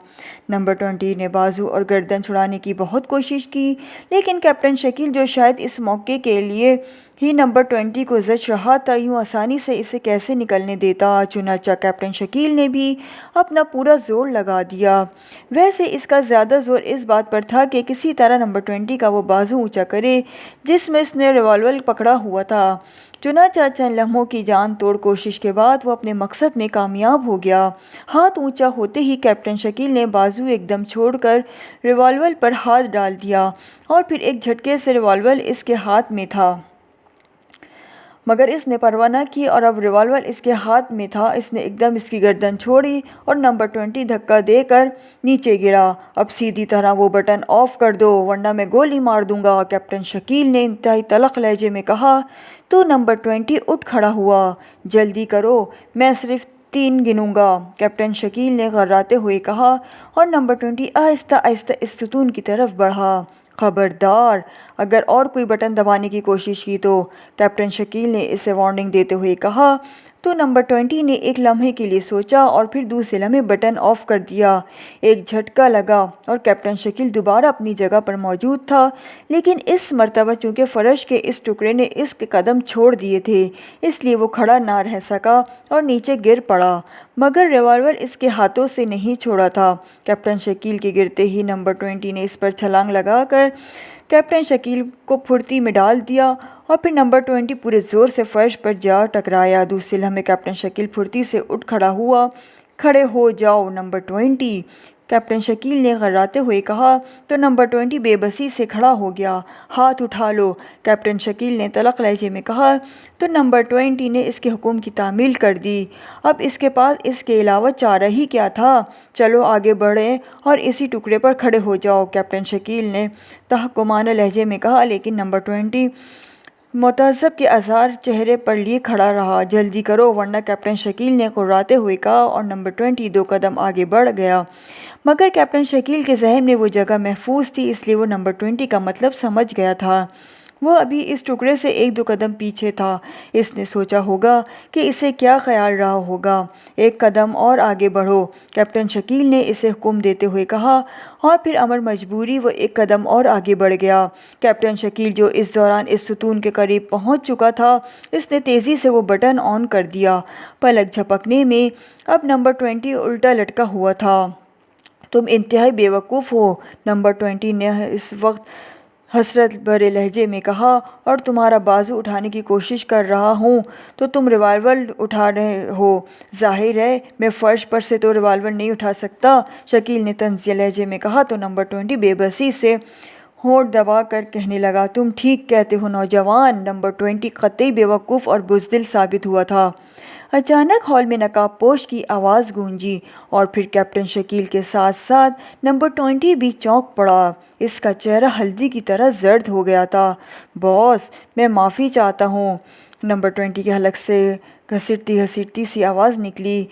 نمبر 20 نے بازو اور گردن چھڑانے کی بہت کوشش کی، لیکن کیپٹن شکیل جو شاید اس موقع کے لیے ہی نمبر 20 کو زچ رہا تھا، یوں آسانی سے اسے کیسے نکلنے دیتا۔ چنانچہ کیپٹن شکیل نے بھی اپنا پورا زور لگا دیا۔ ویسے اس کا زیادہ زور اس بات پر تھا کہ کسی طرح نمبر 20 کا وہ بازو اونچا کرے جس میں اس نے ریوالور پکڑا ہوا تھا۔ چنانچہ چند لمحوں کی جان توڑ کوشش کے بعد وہ اپنے مقصد میں کامیاب ہو گیا۔ ہاتھ اونچا ہوتے ہی کیپٹن شکیل نے بازو ایک دم چھوڑ کر ریوالور پر ہاتھ ڈال دیا اور پھر ایک جھٹکے سے ریوالور اس کے ہاتھ میں تھا، مگر اس نے پرواہ نہ کی اور اب ریوالور اس کے ہاتھ میں تھا۔ اس نے ایک دم اس کی گردن چھوڑی اور نمبر 20 دھکا دے کر نیچے گرا۔ اب سیدھی طرح وہ بٹن آف کر دو ورنہ میں گولی مار دوں گا، کیپٹن شکیل نے انتہائی تلخ لہجے میں کہا۔ تو نمبر 20 اٹھ کھڑا ہوا۔ جلدی کرو، میں صرف 3 گنوں گا، کیپٹن شکیل نے غراتے ہوئے کہا اور نمبر 20 آہستہ آہستہ اس ستون کی طرف بڑھا۔ خبردار اگر اور کوئی بٹن دبانے کی کوشش کی تو، کیپٹن شکیل نے اسے وارننگ دیتے ہوئے کہا۔ تو نمبر 20 نے ایک لمحے کے لیے سوچا اور پھر دوسرے لمحے بٹن آف کر دیا۔ ایک جھٹکا لگا اور کیپٹن شکیل دوبارہ اپنی جگہ پر موجود تھا، لیکن اس مرتبہ چونکہ فرش کے اس ٹکڑے نے اس کے قدم چھوڑ دیے تھے، اس لیے وہ کھڑا نہ رہ سکا اور نیچے گر پڑا، مگر ریوالور اس کے ہاتھوں سے نہیں چھوڑا تھا۔ کیپٹن شکیل کے گرتے ہی نمبر 20 نے اس پر چھلانگ لگا کر کیپٹن شکیل کو پھرتی میں ڈال دیا اور پھر نمبر 20 پورے زور سے فرش پر جا ٹکرایا۔ دوسرے لمحے کیپٹن شکیل پھرتی سے اٹھ کھڑا ہوا۔ کھڑے ہو جاؤ نمبر 20، کیپٹن شکیل نے غراتے ہوئے کہا۔ تو نمبر 20 بے بسی سے کھڑا ہو گیا۔ ہاتھ اٹھا لو، کیپٹن شکیل نے تلخ لہجے میں کہا۔ تو نمبر 20 نے اس کے حکم کی تعمیل کر دی۔ اب اس کے پاس اس کے علاوہ چارہ ہی کیا تھا؟ چلو آگے بڑھیں اور اسی ٹکڑے پر کھڑے ہو جاؤ، کیپٹن شکیل نے تحکمانہ لہجے میں کہا، لیکن نمبر 20 متعصب کے آثار چہرے پر لیے کھڑا رہا۔ جلدی کرو ورنہ، کیپٹن شکیل نے غراتے ہوئے کہا اور نمبر 20 2 قدم آگے بڑھ گیا، مگر کیپٹن شکیل کے ذہن میں وہ جگہ محفوظ تھی، اس لیے وہ نمبر 20 کا مطلب سمجھ گیا تھا۔ وہ ابھی اس ٹکڑے سے 1-2 قدم پیچھے تھا۔ اس نے سوچا ہوگا کہ اسے کیا خیال رہا ہوگا۔ 1 قدم اور آگے بڑھو، کیپٹن شکیل نے اسے حکم دیتے ہوئے کہا اور پھر امر مجبوری وہ 1 قدم اور آگے بڑھ گیا۔ کیپٹن شکیل جو اس دوران اس ستون کے قریب پہنچ چکا تھا، اس نے تیزی سے وہ بٹن آن کر دیا۔ پلک جھپکنے میں اب نمبر 20 الٹا لٹکا ہوا تھا۔ تم انتہائی بے وقوف ہو، نمبر 20 نے اس وقت حسرت بھرے لہجے میں کہا، اور تمہارا بازو اٹھانے کی کوشش کر رہا ہوں تو تم ریوالور اٹھا رہے ہو۔ ظاہر ہے میں فرش پر سے تو ریوالور نہیں اٹھا سکتا، شکیل نے طنزیہ لہجے میں کہا۔ تو نمبر 20 بے بسی سے ہونٹ دبا کر کہنے لگا، تم ٹھیک کہتے ہو نوجوان۔ نمبر 20 قطعی بے وقوف اور بزدل ثابت ہوا تھا۔ اچانک ہال میں نقاب پوش کی آواز گونجی اور پھر کیپٹن شکیل کے ساتھ ساتھ نمبر 20 بھی چونک پڑا۔ اس کا چہرہ ہلدی کی طرح زرد ہو گیا تھا۔ باس، میں معافی چاہتا ہوں، نمبر 20 کے حلق سے گھسیٹتی سی آواز نکلی۔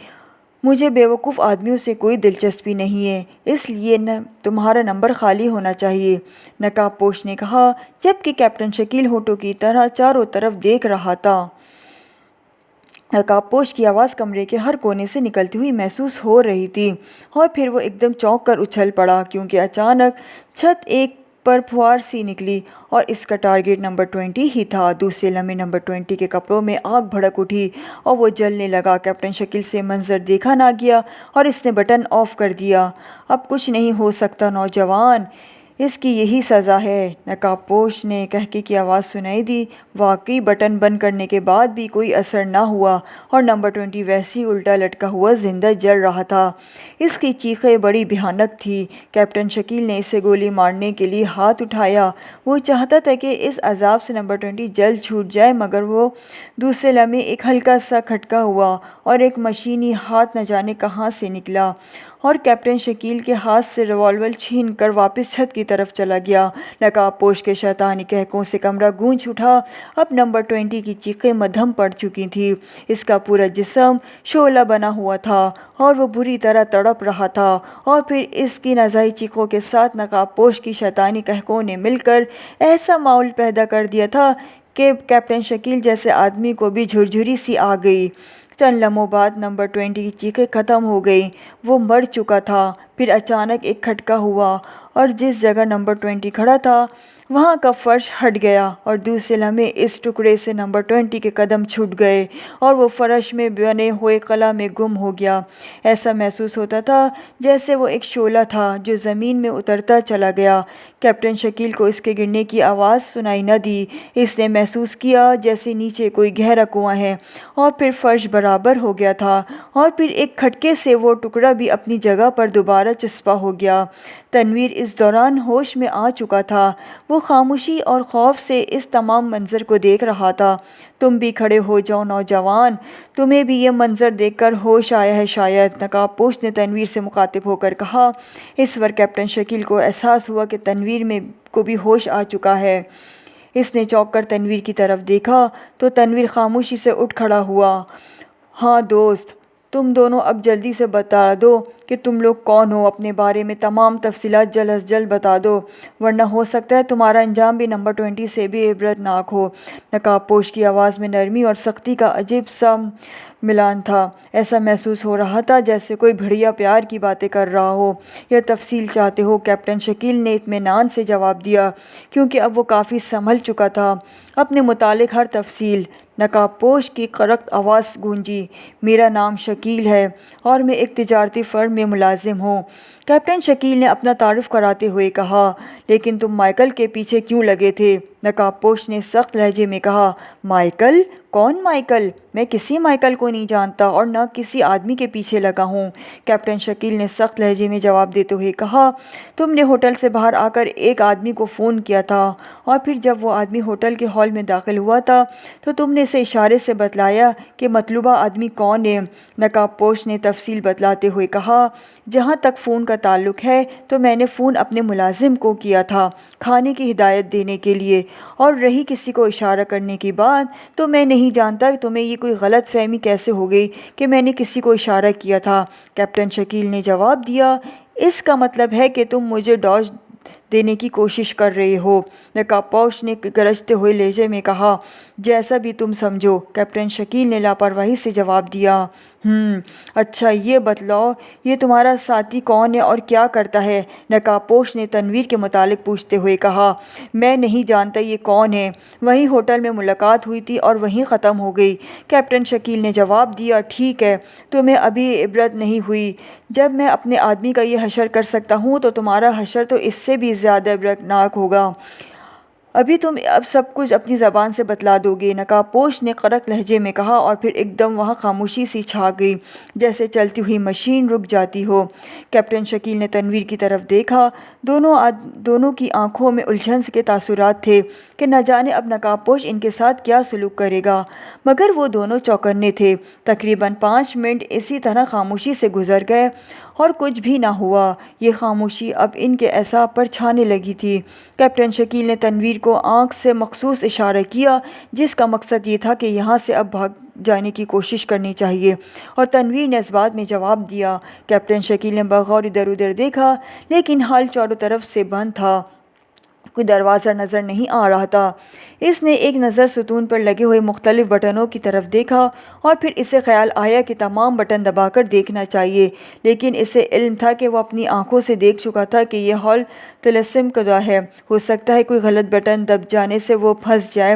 مجھے بے وقوف آدمیوں سے کوئی دلچسپی نہیں ہے، اس لیے تمہارا نمبر خالی ہونا چاہیے، نقاب پوش نے کہا، جبکہ کیپٹن شکیل ہونٹوں کی طرح چاروں طرف دیکھ رہا تھا۔ نقاب پوش کی آواز کمرے کے ہر کونے سے نکلتی ہوئی محسوس ہو رہی تھی اور پھر وہ ایک دم چونک کر اچھل پڑا، کیونکہ اچانک چھت ایک پر پھوار سی نکلی اور اس کا ٹارگٹ نمبر 20 ہی تھا۔ دوسرے لمحے نمبر 20 کے کپڑوں میں آگ بھڑک اٹھی اور وہ جلنے لگا۔ کیپٹن شکیل سے منظر دیکھا نہ گیا اور اس نے بٹن آف کر دیا۔ اب کچھ نہیں ہو سکتا نوجوان، اس کی یہی سزا ہے۔ نقاب پوش نے قہقہے کی آواز سنائی دی۔ واقعی بٹن بند کرنے کے بعد بھی کوئی اثر نہ ہوا اور نمبر 20 ویسے ہی الٹا لٹکا ہوا زندہ جل رہا تھا۔ اس کی چیخیں بڑی بھیانک تھیں۔ کیپٹن شکیل نے اسے گولی مارنے کے لیے ہاتھ اٹھایا۔ وہ چاہتا تھا کہ اس عذاب سے نمبر 20 جلد چھوٹ جائے، مگر وہ دوسرے لمحے ایک ہلکا سا کھٹکا ہوا اور ایک مشینی ہاتھ نہ جانے کہاں سے نکلا اور کیپٹن شکیل کے ہاتھ سے ریوالور چھین کر واپس چھت کی طرف چلا گیا۔ نقاب پوش کے شیطانی قہقہوں سے کمرہ گونج اٹھا۔ اب نمبر 20 کی چیخیں مدھم پڑ چکی تھیں۔ اس کا پورا جسم شعلہ بنا ہوا تھا اور وہ بری طرح تڑپ رہا تھا، اور پھر اس کی نازائی چیخوں کے ساتھ نقاب پوش کی شیطانی قہقہوں نے مل کر ایسا ماحول پیدا کر دیا تھا کہ کیپٹن شکیل جیسے آدمی کو بھی جھرجھری سی آ گئی۔ چند لمحوں بعد نمبر 20 کی چیخیں ختم ہو گئیں۔ وہ مر چکا تھا۔ پھر اچانک ایک کھٹکا ہوا اور جس جگہ نمبر 20 کھڑا تھا وہاں کا فرش ہٹ گیا، اور دوسرے لمحے اس ٹکڑے سے نمبر 20 کے قدم چھوٹ گئے اور وہ فرش میں بنے ہوئے خلا میں گم ہو گیا۔ ایسا محسوس ہوتا تھا جیسے وہ ایک شعلہ تھا جو زمین میں اترتا چلا گیا۔ کیپٹن شکیل کو اس کے گرنے کی آواز سنائی نہ دی۔ اس نے محسوس کیا جیسے نیچے کوئی گہرا کنواں ہے، اور پھر فرش برابر ہو گیا تھا، اور پھر ایک کھٹکے سے وہ ٹکڑا بھی اپنی جگہ پر دوبارہ چسپاں ہو گیا۔ تنویر اس دوران ہوش میں آ چکا تھا۔ وہ خاموشی اور خوف سے اس تمام منظر کو دیکھ رہا تھا۔ تم بھی کھڑے ہو جاؤ نوجوان، تمہیں بھی یہ منظر دیکھ کر ہوش آیا ہے شاید، نقاب پوش نے تنویر سے مخاطب ہو کر کہا۔ اس وقت کیپٹن شکیل کو احساس ہوا کہ تنویر کو بھی ہوش آ چکا ہے۔ اس نے چونک کر تنویر کی طرف دیکھا تو تنویر خاموشی سے اٹھ کھڑا ہوا۔ ہاں دوست، تم دونوں اب جلدی سے بتا دو کہ تم لوگ کون ہو، اپنے بارے میں تمام تفصیلات جلد از جلد بتا دو، ورنہ ہو سکتا ہے تمہارا انجام بھی نمبر 20 سے بھی عبرت ناک ہو۔ نقاب پوش کی آواز میں نرمی اور سختی کا عجیب سا ملان تھا۔ ایسا محسوس ہو رہا تھا جیسے کوئی بھڑیا پیار کی باتیں کر رہا ہو۔ یہ تفصیل چاہتے ہو؟ کیپٹن شکیل نے اطمینان سے جواب دیا، کیونکہ اب وہ کافی سنبھل چکا تھا۔ اپنے متعلق ہر تفصیل۔ نقاب پوش کی کرخت آواز گونجی۔ میرا نام شکیل ہے اور میں ایک تجارتی فرم میں ملازم ہوں، کیپٹن شکیل نے اپنا تعارف کراتے ہوئے کہا۔ لیکن تم مائیکل کے پیچھے کیوں لگے تھے؟ نقاب پوش نے سخت لہجے میں کہا۔ مائیکل؟ کون مائیکل؟ میں کسی مائیکل کو نہیں جانتا اور نہ کسی آدمی کے پیچھے لگا ہوں، کیپٹن شکیل نے سخت لہجے میں جواب دیتے ہوئے کہا۔ تم نے ہوٹل سے باہر آ کر ایک آدمی کو فون کیا تھا، اور پھر جب وہ آدمی ہوٹل کے ہال میں داخل ہوا تھا تو تم نے اسے اشارے سے بتلایا کہ مطلوبہ آدمی کون ہے، نقاب پوش نے تفصیل بتلاتے ہوئے کہا۔ جہاں تک فون کا تعلق ہے تو میں نے فون اپنے ملازم کو کیا تھا کھانے کی ہدایت دینے کے لیے، اور رہی کسی کو اشارہ کرنے کی بات تو میں نہیں جانتا کہ تمہیں یہ کوئی غلط فہمی کیسے ہو گئی کہ میں نے کسی کو اشارہ کیا تھا، کیپٹن شکیل نے جواب دیا۔ اس کا مطلب ہے کہ تم مجھے ڈوز دینے کی کوشش کر رہے ہو، نقاب پوش نے گرجتے ہوئے لہجے میں کہا۔ جیسا بھی تم سمجھو، کیپٹن شکیل نے لاپرواہی سے جواب دیا۔ اچھا یہ بتلاؤ یہ تمہارا ساتھی کون ہے اور کیا کرتا ہے، نقاب پوش نے تنویر کے متعلق پوچھتے ہوئے کہا۔ میں نہیں جانتا یہ کون ہے، وہیں ہوٹل میں ملاقات ہوئی تھی اور وہیں ختم ہو گئی، کیپٹن شکیل نے جواب دیا۔ ٹھیک ہے، تمہیں ابھی عبرت نہیں ہوئی۔ جب میں اپنے آدمی کا یہ حشر کر سکتا ہوں تو تمہارا حشر تو اس سے بھی زیادہ عبرت ناک ہوگا۔ ابھی تم اب سب کچھ اپنی زبان سے بتلا دو گے، نقاب پوش نے کڑک لہجے میں کہا، اور پھر ایک دم وہاں خاموشی سی چھا گئی جیسے چلتی ہوئی مشین رک جاتی ہو۔ کیپٹن شکیل نے تنویر کی طرف دیکھا۔ دونوں کی آنکھوں میں الجھن کے تاثرات تھے کہ نہ جانے اب نقاب پوش ان کے ساتھ کیا سلوک کرے گا، مگر وہ دونوں چوکنے تھے۔ تقریباً 5 منٹ اسی طرح خاموشی سے گزر گئے اور کچھ بھی نہ ہوا۔ یہ خاموشی اب ان کے اعصاب پر چھانے لگی تھی۔ کیپٹن شکیل نے تنویر کو آنکھ سے مخصوص اشارہ کیا، جس کا مقصد یہ تھا کہ یہاں سے اب بھاگ جانے کی کوشش کرنی چاہیے، اور تنویر نے اس بات میں جواب دیا۔ کیپٹن شکیل نے بغور ادھر ادھر دیکھا، لیکن ہال چاروں طرف سے بند تھا، کوئی دروازہ نظر نہیں آ رہا تھا۔ اس نے ایک نظر ستون پر لگے ہوئے مختلف بٹنوں کی طرف دیکھا، اور پھر اسے خیال آیا کہ تمام بٹن دبا کر دیکھنا چاہیے، لیکن اسے علم تھا کہ وہ اپنی آنکھوں سے دیکھ چکا تھا کہ یہ ہال طلسم کدہ ہے، ہو سکتا ہے کوئی غلط بٹن دب جانے سے وہ پھنس جائے،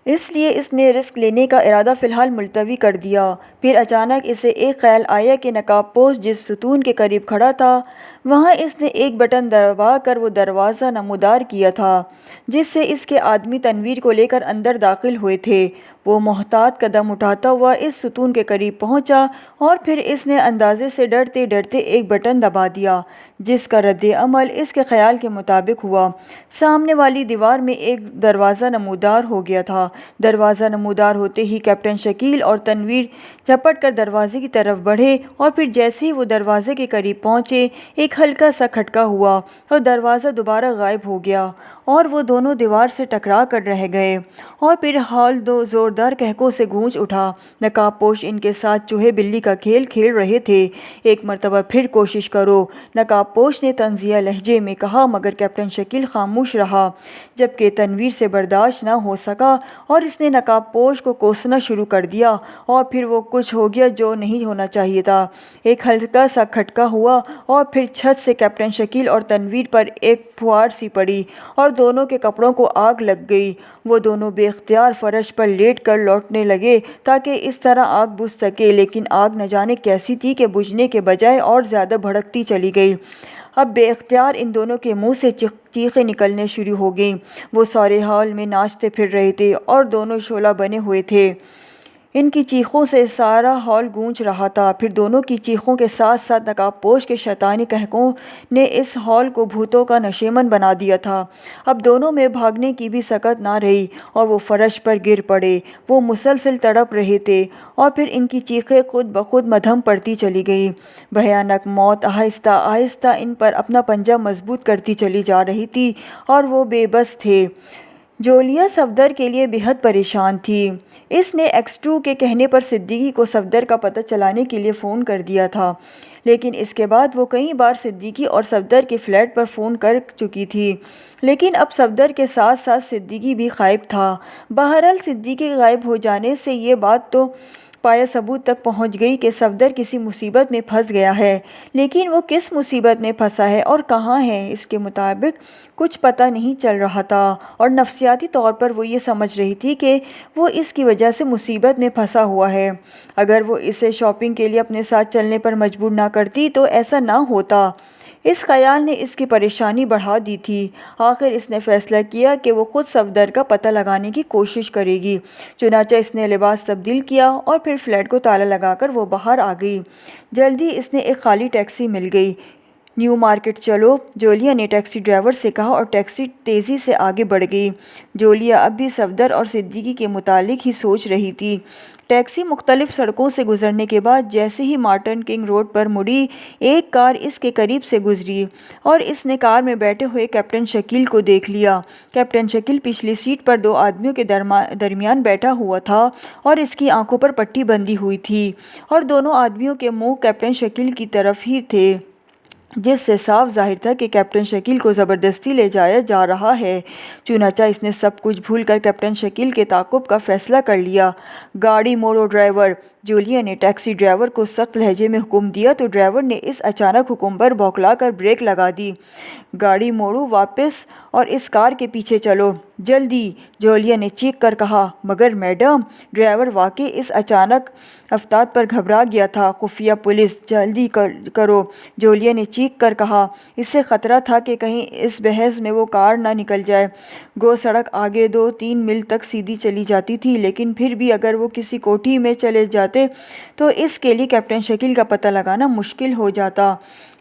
اس لیے اس نے رسک لینے کا ارادہ فی الحال ملتوی کر دیا۔ پھر اچانک اسے ایک خیال آیا کہ نقاب پوش جس ستون کے قریب کھڑا تھا وہاں اس نے ایک بٹن دبا کر وہ دروازہ نمودار کیا تھا جس سے اس کے آدمی تنویر کو لے کر اندر داخل ہوئے تھے۔ وہ محتاط قدم اٹھاتا ہوا اس ستون کے قریب پہنچا اور پھر اس نے اندازے سے ڈرتے ڈرتے ایک بٹن دبا دیا جس کا رد عمل اس کے خیال کے مطابق ہوا۔ سامنے والی دیوار میں ایک دروازہ نمودار ہو گیا تھا۔ دروازہ نمودار ہوتے ہی کیپٹن شکیل اور تنویر جھپٹ کر دروازے کی طرف بڑھے اور پھر جیسے ہی وہ دروازے کے قریب پہنچے ایک ہلکا سا کھٹکا ہوا اور دروازہ دوبارہ غائب ہو گیا اور وہ دونوں دیوار سے ٹکرا کر رہ گئے اور پھر ہال دو زوردار قہقہوں سے گونج اٹھا۔ نقاب پوش ان کے ساتھ چوہے بلی کا کھیل کھیل رہے تھے۔ ایک مرتبہ پھر کوشش کرو، نقاب پوش نے طنزیہ لہجے میں کہا، مگر کیپٹن شکیل خاموش رہا جبکہ تنویر سے برداشت نہ ہو سکا اور اس نے نقاب پوش کو کوسنا شروع کر دیا اور پھر وہ کچھ ہو گیا جو نہیں ہونا چاہیے تھا۔ ایک ہلکا سا کھٹکا ہوا اور پھر چھت سے کیپٹن شکیل اور تنویر پر ایک پھوار سی پڑی اور دونوں کے کپڑوں کو آگ لگ گئی۔ وہ دونوں بے اختیار فرش پر لیٹ کر لوٹنے لگے تاکہ اس طرح آگ بجھ سکے، لیکن آگ نہ جانے کیسی تھی کہ بجھنے کے بجائے اور زیادہ بھڑکتی چلی گئی۔ اب بے اختیار ان دونوں کے منہ سے چیخیں نکلنے شروع ہو گئیں۔ وہ سارے ہال میں ناچتے پھر رہے تھے اور دونوں شعلہ بنے ہوئے تھے۔ ان کی چیخوں سے سارا ہال گونج رہا تھا۔ پھر دونوں کی چیخوں کے ساتھ ساتھ نقاب پوش کے شیطانی قہقہوں نے اس ہال کو بھوتوں کا نشیمن بنا دیا تھا۔ اب دونوں میں بھاگنے کی بھی سکت نہ رہی اور وہ فرش پر گر پڑے۔ وہ مسلسل تڑپ رہے تھے اور پھر ان کی چیخیں خود بخود مدھم پڑتی چلی گئیں۔ بھیانک موت آہستہ آہستہ ان پر اپنا پنجہ مضبوط کرتی چلی جا رہی تھی اور وہ بے بس تھے۔ جولیا صفدر کے لیے بے حد پریشان تھی۔ اس نے ایکس 2 کے کہنے پر صدیقی کو صفدر کا پتہ چلانے کے لیے فون کر دیا تھا، لیکن اس کے بعد وہ کئی بار صدیقی اور صفدر کے فلیٹ پر فون کر چکی تھی، لیکن اب صفدر کے ساتھ ساتھ صدیقی بھی غائب تھا۔ بہرحال صدیقی غائب ہو جانے سے یہ بات تو پایہ ثبوت تک پہنچ گئی کہ صفدر کسی مصیبت میں پھنس گیا ہے، لیکن وہ کس مصیبت میں پھنسا ہے اور کہاں ہے اس کے مطابق کچھ پتہ نہیں چل رہا تھا، اور نفسیاتی طور پر وہ یہ سمجھ رہی تھی کہ وہ اس کی وجہ سے مصیبت میں پھنسا ہوا ہے۔ اگر وہ اسے شاپنگ کے لیے اپنے ساتھ چلنے پر مجبور نہ کرتی تو ایسا نہ ہوتا۔ اس خیال نے اس کی پریشانی بڑھا دی تھی۔ آخر اس نے فیصلہ کیا کہ وہ خود صفدر کا پتہ لگانے کی کوشش کرے گی۔ چنانچہ اس نے لباس تبدیل کیا اور پھر فلیٹ کو تالا لگا کر وہ باہر آ گئی۔ جلد ہی اس نے ایک خالی ٹیکسی مل گئی۔ نیو مارکیٹ چلو، جولیا نے ٹیکسی ڈرائیور سے کہا اور ٹیکسی تیزی سے آگے بڑھ گئی۔ جولیا اب بھی صفدر اور صدیقی کے متعلق ہی سوچ رہی تھی۔ ٹیکسی مختلف سڑکوں سے گزرنے کے بعد جیسے ہی مارٹن کنگ روڈ پر مڑی، ایک کار اس کے قریب سے گزری اور اس نے کار میں بیٹھے ہوئے کیپٹن شکیل کو دیکھ لیا۔ کیپٹن شکیل پچھلی سیٹ پر دو آدمیوں کے درمیان بیٹھا ہوا تھا اور اس کی آنکھوں پر پٹی بندھی ہوئی تھی اور دونوں آدمیوں کے منہ کیپٹن شکیل کی طرف ہی تھے، جس سے صاف ظاہر تھا کہ کیپٹن شکیل کو زبردستی لے جایا جا رہا ہے۔ چنانچہ اس نے سب کچھ بھول کر کیپٹن شکیل کے تعاقب کا فیصلہ کر لیا۔ گاڑی موڑو ڈرائیور، جولیا نے ٹیکسی ڈرائیور کو سخت لہجے میں حکم دیا تو ڈرائیور نے اس اچانک حکم پر بوکھلا کر بریک لگا دی۔ گاڑی موڑو واپس اور اس کار کے پیچھے چلو، جلدی، جولیا نے چیخ کر کہا۔ مگر میڈم، ڈرائیور واقعی اس اچانک افتاد پر گھبرا گیا تھا۔ خفیہ پولیس، جلدی کرو، جولیا نے چیخ کر کہا۔ اسے خطرہ تھا کہ کہیں اس بحث میں وہ کار نہ نکل جائے۔ گو سڑک آگے 2-3 میل تک سیدھی چلی جاتی تھی، لیکن پھر بھی اگر وہ کسی کوٹھی میں چلے جاتے تو اس کے لیے کیپٹن شکیل کا پتہ لگانا مشکل ہو جاتا۔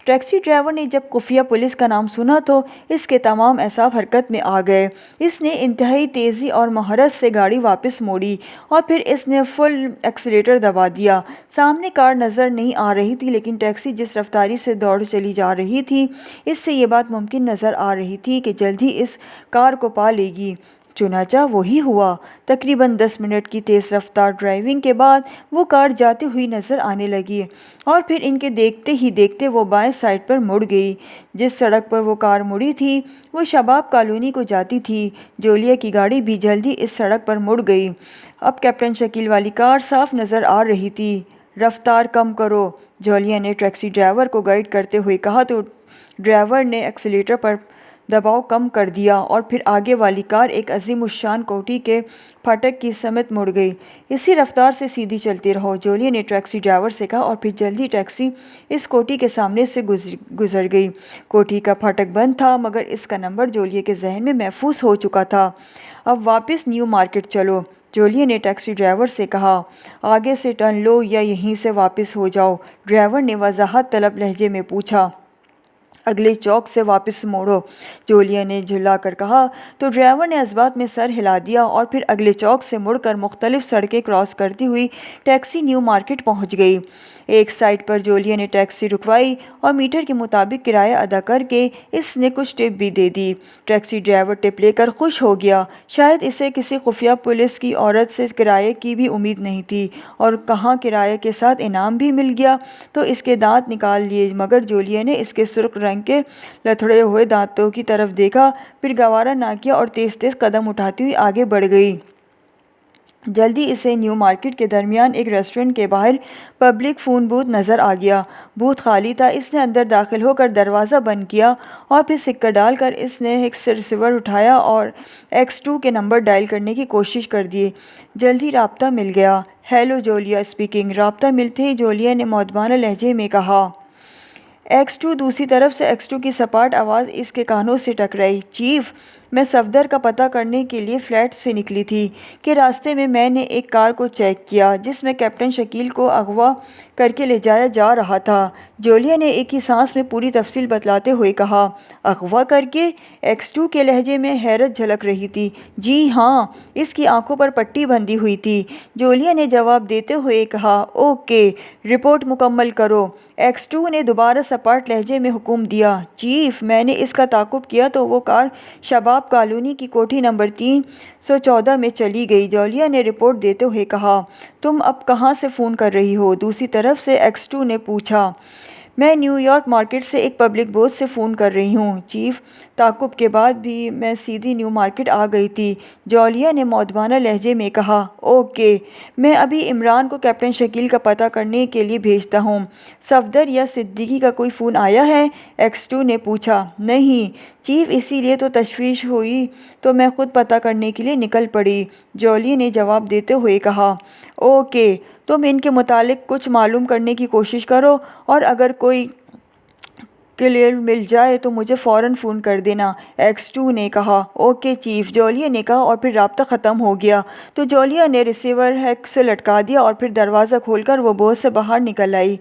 ٹیکسی ڈرائیور نے جب خفیہ پولیس کا نام سنا تو اس کے تمام اعصاب حرکت میں آ گئے۔ اس نے انتہائی تیزی اور مہارت سے گاڑی واپس موڑی اور پھر اس نے فل ایکسیلیٹر دبا دیا۔ سامنے کار نظر نہیں آ رہی تھی، لیکن ٹیکسی جس رفتاری سے دوڑ چلی جا رہی تھی اس سے یہ بات ممکن نظر آ رہی تھی کہ جلد ہی اس کار کو پا لے گی۔ چنانچہ وہی ہوا۔ تقریباً 10 منٹ کی تیز رفتار ڈرائیونگ کے بعد وہ کار جاتی ہوئی نظر آنے لگی اور پھر ان کے دیکھتے ہی دیکھتے وہ بائیں سائڈ پر مڑ گئی۔ جس سڑک پر وہ کار مڑی تھی وہ شباب کالونی کو جاتی تھی۔ جولیا کی گاڑی بھی جلدی اس سڑک پر مڑ گئی۔ اب کیپٹن شکیل والی کار صاف نظر آ رہی تھی۔ رفتار کم کرو، جولیا نے ٹیکسی ڈرائیور کو گائیڈ کرتے ہوئے کہا تو ڈرائیور نے ایکسیلیٹر پر دباؤ کم کر دیا اور پھر آگے والی کار ایک عظیم الشان کوٹھی کے پھاٹک کی سمت مڑ گئی۔ اسی رفتار سے سیدھی چلتے رہو، جولیا نے ٹیکسی ڈرائیور سے کہا، اور پھر جلدی ٹیکسی اس کوٹھی کے سامنے سے گزر گئی۔ کوٹھی کا پھاٹک بند تھا، مگر اس کا نمبر جولیا کے ذہن میں محفوظ ہو چکا تھا۔ اب واپس نیو مارکیٹ چلو، جولیا نے ٹیکسی ڈرائیور سے کہا۔ آگے سے ٹرن لو یا یہیں سے واپس ہو جاؤ، ڈرائیور نے وضاحت طلب لہجے میں پوچھا۔ اگلے چوک سے واپس موڑو، جولیا نے جھلا کر کہا۔ تو ڈرائیور نے اس بات میں سر ہلا دیا اور پھر اگلے چوک سے مڑ کر مختلف سڑکیں کراس کرتی ہوئی ٹیکسی نیو مارکیٹ پہنچ گئی۔ ایک سائٹ پر جولیا نے ٹیکسی رکوائی اور میٹر کے مطابق کرایہ ادا کر کے اس نے کچھ ٹپ بھی دے دی۔ ٹیکسی ڈرائیور ٹپ لے کر خوش ہو گیا، شاید اسے کسی خفیہ پولیس کی عورت سے کرایے کی بھی امید نہیں تھی، اور کہاں کرایے کے ساتھ انعام بھی مل گیا تو اس کے دانت نکال لیے، مگر جولیا نے اس کے سرخ رنگ کے لتھڑے ہوئے دانتوں کی طرف دیکھا، پھر گوارا نہ کیا اور تیز تیز قدم اٹھاتی ہوئی آگے بڑھ گئی۔ جلدی اسے نیو مارکیٹ کے درمیان ایک ریسٹورنٹ کے باہر پبلک فون بوتھ نظر آ گیا۔ بوتھ خالی تھا۔ اس نے اندر داخل ہو کر دروازہ بند کیا اور پھر سکہ ڈال کر اس نے ایک ریسیور اٹھایا اور X2 کے نمبر ڈائل کرنے کی کوشش کر دی۔ جلدی رابطہ مل گیا۔ Hello, Julia speaking. رابطہ ملتے ہی جولیا نے مؤدبانہ لہجے میں کہا۔ X2 دوسری طرف سے X2 کی سپاٹ آواز اس کے کانوں سے ٹکرائی۔ چیف، میں صفدر کا پتہ کرنے کے لیے فلیٹ سے نکلی تھی کہ راستے میں نے ایک کار کو چیک کیا جس میں کیپٹن شکیل کو اغوا کر کے لے جایا جا رہا تھا۔ جولیا نے ایک ہی سانس میں پوری تفصیل بتلاتے ہوئے کہا۔ اغوا کر کے؟ X2 کے لہجے میں حیرت جھلک رہی تھی۔ جی ہاں، اس کی آنکھوں پر پٹی بندھی ہوئی تھی، جولیا نے جواب دیتے ہوئے کہا۔ اوکے، رپورٹ مکمل کرو، X2 نے دوبارہ سپاٹ لہجے میں حکم دیا۔ چیف، میں نے اس کا تعاقب کیا تو وہ کار شباب کالونی کی کوٹھی نمبر 314 میں چلی گئی، جولیا نے رپورٹ دیتے ہوئے کہا۔ تم اب کہاں سے فون کر رہی ہو؟ دوسری طرف سے X2 نے پوچھا۔ میں نیو یارک مارکیٹ سے ایک پبلک بوتھ سے فون کر رہی ہوں، چیف۔ تعاقب کے بعد بھی میں سیدھی نیو مارکیٹ آ گئی تھی، جولیا نے مؤدبانہ لہجے میں کہا۔ اوکے، میں ابھی عمران کو کیپٹن شکیل کا پتہ کرنے کے لیے بھیجتا ہوں۔ صفدر یا صدیقی کا کوئی فون آیا ہے؟ X2 نے پوچھا۔ نہیں، چیف، اسی لیے تو تشویش ہوئی تو میں خود پتہ کرنے کے لیے نکل پڑی، جولیا نے جواب دیتے ہوئے کہا۔ اوکے، تم ان کے متعلق کچھ معلوم کرنے کی کوشش کرو اور اگر کوئی کلیو مل جائے تو مجھے فوراً فون کر دینا، X2 نے کہا۔ اوکے چیف، جولیا نے کہا اور پھر رابطہ ختم ہو گیا تو جولیا نے ریسیور ہیک سے لٹکا دیا اور پھر دروازہ کھول کر وہ بوتھ سے باہر نکل آئی۔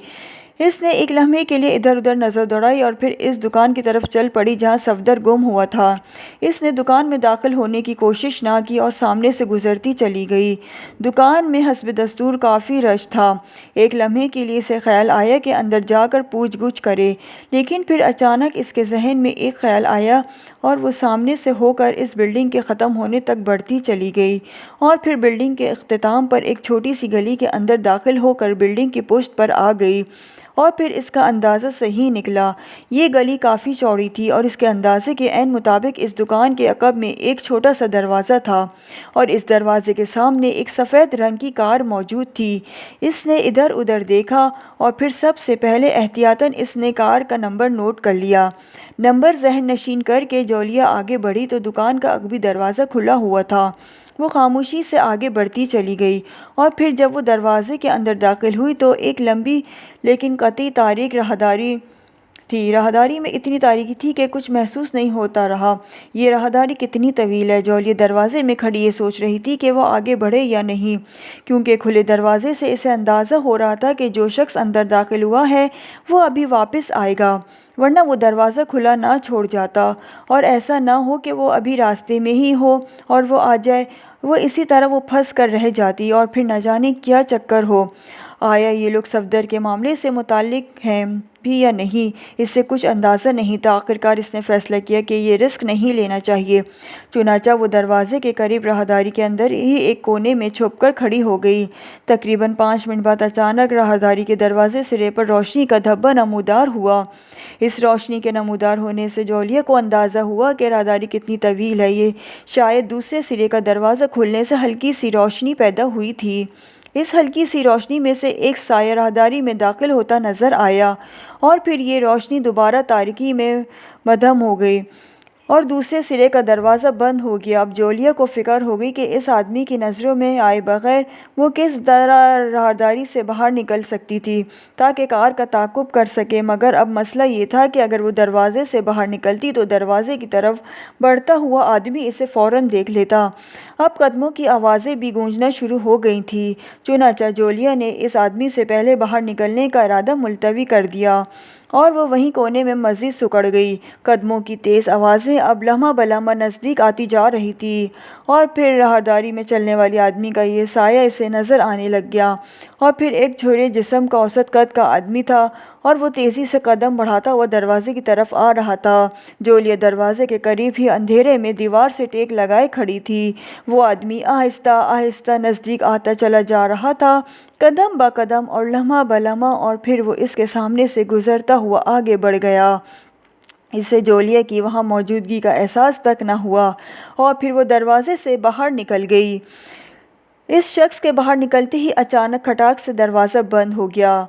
اس نے ایک لمحے کے لیے ادھر ادھر نظر دوڑائی اور پھر اس دکان کی طرف چل پڑی جہاں صفدر گم ہوا تھا۔ اس نے دکان میں داخل ہونے کی کوشش نہ کی اور سامنے سے گزرتی چلی گئی۔ دکان میں حسب دستور کافی رش تھا۔ ایک لمحے کے لیے اسے خیال آیا کہ اندر جا کر پوچھ گچھ کرے، لیکن پھر اچانک اس کے ذہن میں ایک خیال آیا اور وہ سامنے سے ہو کر اس بلڈنگ کے ختم ہونے تک بڑھتی چلی گئی اور پھر بلڈنگ کے اختتام پر ایک چھوٹی سی گلی کے اندر داخل ہو کر بلڈنگ کی پشت پر آ گئی، اور پھر اس کا اندازہ صحیح نکلا۔ یہ گلی کافی چوڑی تھی اور اس کے اندازے کے عین مطابق اس دکان کے عقب میں ایک چھوٹا سا دروازہ تھا اور اس دروازے کے سامنے ایک سفید رنگ کی کار موجود تھی۔ اس نے ادھر ادھر دیکھا اور پھر سب سے پہلے احتیاطاً اس نے کار کا نمبر نوٹ کر لیا۔ نمبر ذہن نشین کر کے جولیا آگے بڑھی تو دکان کا عقبی دروازہ کھلا ہوا تھا۔ وہ خاموشی سے آگے بڑھتی چلی گئی اور پھر جب وہ دروازے کے اندر داخل ہوئی تو ایک لمبی لیکن قطعی تاریک راہداری تھی۔ راہداری میں اتنی تاریکی تھی کہ کچھ محسوس نہیں ہوتا رہا۔ یہ راہداری کتنی طویل ہے؟ جولیا دروازے میں کھڑی یہ سوچ رہی تھی کہ وہ آگے بڑھے یا نہیں، کیونکہ کھلے دروازے سے اسے اندازہ ہو رہا تھا کہ جو شخص اندر داخل ہوا ہے وہ ابھی واپس آئے گا، ورنہ وہ دروازہ کھلا نہ چھوڑ جاتا، اور ایسا نہ ہو کہ وہ ابھی راستے میں ہی ہو اور وہ آ جائے، وہ اسی طرح وہ پھنس کر رہ جاتی اور پھر نہ جانے کیا چکر ہو۔ آیا یہ لوگ صفدر کے معاملے سے متعلق ہیں بھی یا نہیں، اس سے کچھ اندازہ نہیں تھا۔ آخرکار اس نے فیصلہ کیا کہ یہ رسک نہیں لینا چاہیے، چنانچہ وہ دروازے کے قریب راہداری کے اندر ہی ایک کونے میں چھپ کر کھڑی ہو گئی۔ تقریباً 5 منٹ بعد اچانک راہداری کے دروازے سرے پر روشنی کا دھبا نمودار ہوا۔ اس روشنی کے نمودار ہونے سے جولیا کو اندازہ ہوا کہ راہداری کتنی طویل ہے۔ یہ شاید دوسرے سرے کا دروازہ کھلنے سے ہلکی سی روشنی پیدا ہوئی تھی۔ اس ہلکی سی روشنی میں سے ایک سایہ راہداری میں داخل ہوتا نظر آیا اور پھر یہ روشنی دوبارہ تاریکی میں مدھم ہو گئی اور دوسرے سرے کا دروازہ بند ہو گیا۔ اب جولیا کو فکر ہو گئی کہ اس آدمی کی نظروں میں آئے بغیر وہ کس طرح راہداری سے باہر نکل سکتی تھی تاکہ کار کا تعاقب کر سکے، مگر اب مسئلہ یہ تھا کہ اگر وہ دروازے سے باہر نکلتی تو دروازے کی طرف بڑھتا ہوا آدمی اسے فوراً دیکھ لیتا۔ اب قدموں کی آوازیں بھی گونجنا شروع ہو گئی تھیں، چنانچہ جولیا نے اس آدمی سے پہلے باہر نکلنے کا ارادہ ملتوی کر دیا اور وہ وہیں کونے میں مزید سکڑ گئی۔ قدموں کی تیز آوازیں اب لمحہ بلمحہ نزدیک آتی جا رہی تھیں اور پھر راہداری میں چلنے والے آدمی کا یہ سایہ اسے نظر آنے لگ گیا، اور پھر ایک چھوٹے جسم کا اوسط قد کا آدمی تھا اور وہ تیزی سے قدم بڑھاتا ہوا دروازے کی طرف آ رہا تھا۔ جولیا دروازے کے قریب ہی اندھیرے میں دیوار سے ٹیک لگائے کھڑی تھی۔ وہ آدمی آہستہ آہستہ نزدیک آتا چلا جا رہا تھا، قدم بہ قدم اور لمحہ بہ لمحہ، اور پھر وہ اس کے سامنے سے گزرتا ہوا آگے بڑھ گیا۔ اسے جولیا کی وہاں موجودگی کا احساس تک نہ ہوا اور پھر وہ دروازے سے باہر نکل گئی۔ اس شخص کے باہر نکلتے ہی اچانک کھٹاک سے دروازہ بند ہو گیا۔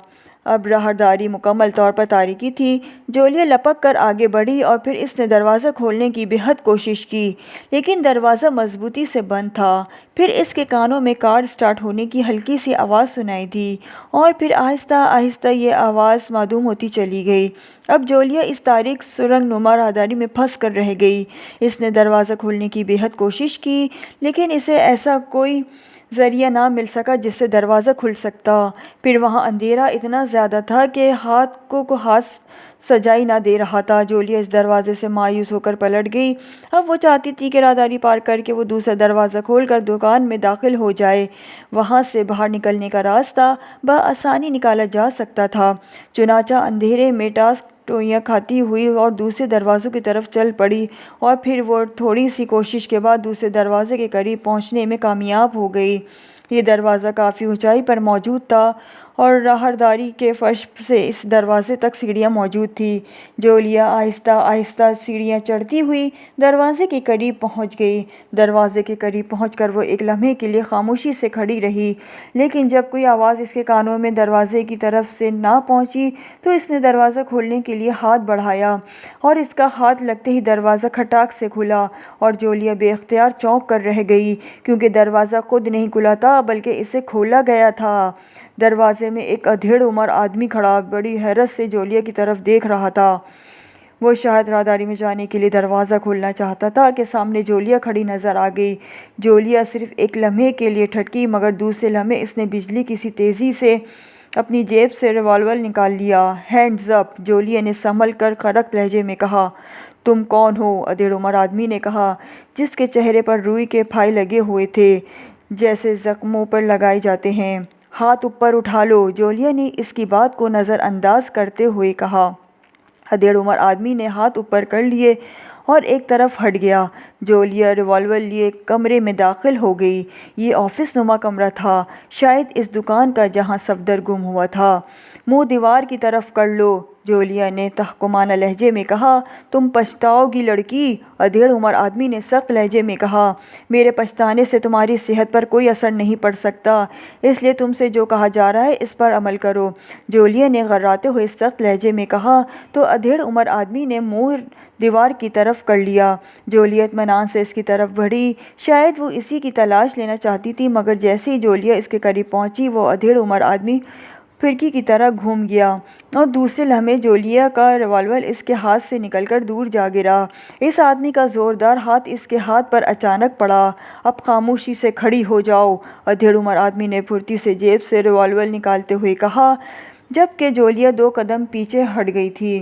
اب راہداری مکمل طور پر تاریکی تھی۔ جولیا لپک کر آگے بڑھی اور پھر اس نے دروازہ کھولنے کی بے حد کوشش کی، لیکن دروازہ مضبوطی سے بند تھا۔ پھر اس کے کانوں میں کار سٹارٹ ہونے کی ہلکی سی آواز سنائی دی اور پھر آہستہ آہستہ یہ آواز معدوم ہوتی چلی گئی۔ اب جولیا اس تاریک سرنگ نما راہداری میں پھنس کر رہ گئی۔ اس نے دروازہ کھولنے کی بے حد کوشش کی، لیکن اسے ایسا کوئی ذریعہ نہ مل سکا جس سے دروازہ کھل سکتا۔ پھر وہاں اندھیرا اتنا زیادہ تھا کہ ہاتھ کو ہاتھ سجائی نہ دے رہا تھا۔ جولیا اس دروازے سے مایوس ہو کر پلٹ گئی۔ اب وہ چاہتی تھی کہ راہداری پار کر کے وہ دوسرا دروازہ کھول کر دکان میں داخل ہو جائے۔ وہاں سے باہر نکلنے کا راستہ بآسانی نکالا جا سکتا تھا، چنانچہ اندھیرے میں ٹاسک ٹوئیاں کھاتی ہوئی اور دوسرے دروازوں کی طرف چل پڑی، اور پھر وہ تھوڑی سی کوشش کے بعد دوسرے دروازے کے قریب پہنچنے میں کامیاب ہو گئی۔ یہ دروازہ کافی اونچائی پر موجود تھا اور راہداری کے فرش سے اس دروازے تک سیڑھیاں موجود تھیں۔ جولیا آہستہ آہستہ سیڑھیاں چڑھتی ہوئی دروازے کے قریب پہنچ گئی۔ دروازے کے قریب پہنچ کر وہ ایک لمحے کے لیے خاموشی سے کھڑی رہی، لیکن جب کوئی آواز اس کے کانوں میں دروازے کی طرف سے نہ پہنچی تو اس نے دروازہ کھولنے کے لیے ہاتھ بڑھایا، اور اس کا ہاتھ لگتے ہی دروازہ کھٹاک سے کھلا اور جولیا بے اختیار چونک کر رہ گئی، کیونکہ دروازہ خود نہیں کھلا تھا بلکہ اسے کھولا گیا تھا۔ دروازے میں ایک ادھیڑ عمر آدمی کھڑا بڑی حیرت سے جولیا کی طرف دیکھ رہا تھا۔ وہ شاید راہداری میں جانے کے لیے دروازہ کھولنا چاہتا تھا کہ سامنے جولیا کھڑی نظر آ گئی۔ جولیا صرف ایک لمحے کے لیے ٹھٹکی، مگر دوسرے لمحے اس نے بجلی کی سی تیزی سے اپنی جیب سے ریوالور نکال لیا۔ ہینڈز اپ، جولیا نے سنبھل کر خرک لہجے میں کہا۔ تم کون ہو؟ ادھیڑ عمر آدمی نے کہا، جس کے چہرے پر روئی کے پھائے لگے ہوئے تھے جیسے زخموں پر لگائے جاتے ہیں۔ ہاتھ اوپر اٹھا لو، جولیا نے اس کی بات کو نظر انداز کرتے ہوئے کہا۔ ادھیڑ عمر آدمی نے ہاتھ اوپر کر لیے اور ایک طرف ہٹ گیا۔ جولیا ریوالور لیے کمرے میں داخل ہو گئی۔ یہ آفس نما کمرہ تھا، شاید اس دکان کا جہاں صفدر گم ہوا تھا۔ منہ دیوار کی طرف کر لو، جولیا نے تحکمانہ لہجے میں کہا۔ تم پچھتاؤ گی لڑکی، ادھیڑ عمر آدمی نے سخت لہجے میں کہا۔ میرے پچھتانے سے تمہاری صحت پر کوئی اثر نہیں پڑ سکتا، اس لیے تم سے جو کہا جا رہا ہے اس پر عمل کرو، جولیا نے غراتے ہوئے سخت لہجے میں کہا۔ تو ادھیڑ عمر آدمی نے منہ دیوار کی طرف کر لیا۔ جولیا اطمینان سے اس کی طرف بڑھی، شاید وہ اسی کی تلاش لینا چاہتی تھی، مگر جیسے ہی جولیا اس کے قریب پہنچی وہ ادھیڑ عمر آدمی پھرکی کی طرح گھوم گیا اور دوسرے لمحے جولیا کا ریوالور اس کے ہاتھ سے نکل کر دور جا گرا۔ اس آدمی کا زوردار ہاتھ اس کے ہاتھ پر اچانک پڑا۔ اب خاموشی سے کھڑی ہو جاؤ، ادھیڑ عمر آدمی نے پھرتی سے جیب سے ریوالور نکالتے ہوئے کہا، جبکہ جولیا 2 قدم پیچھے ہٹ گئی تھی۔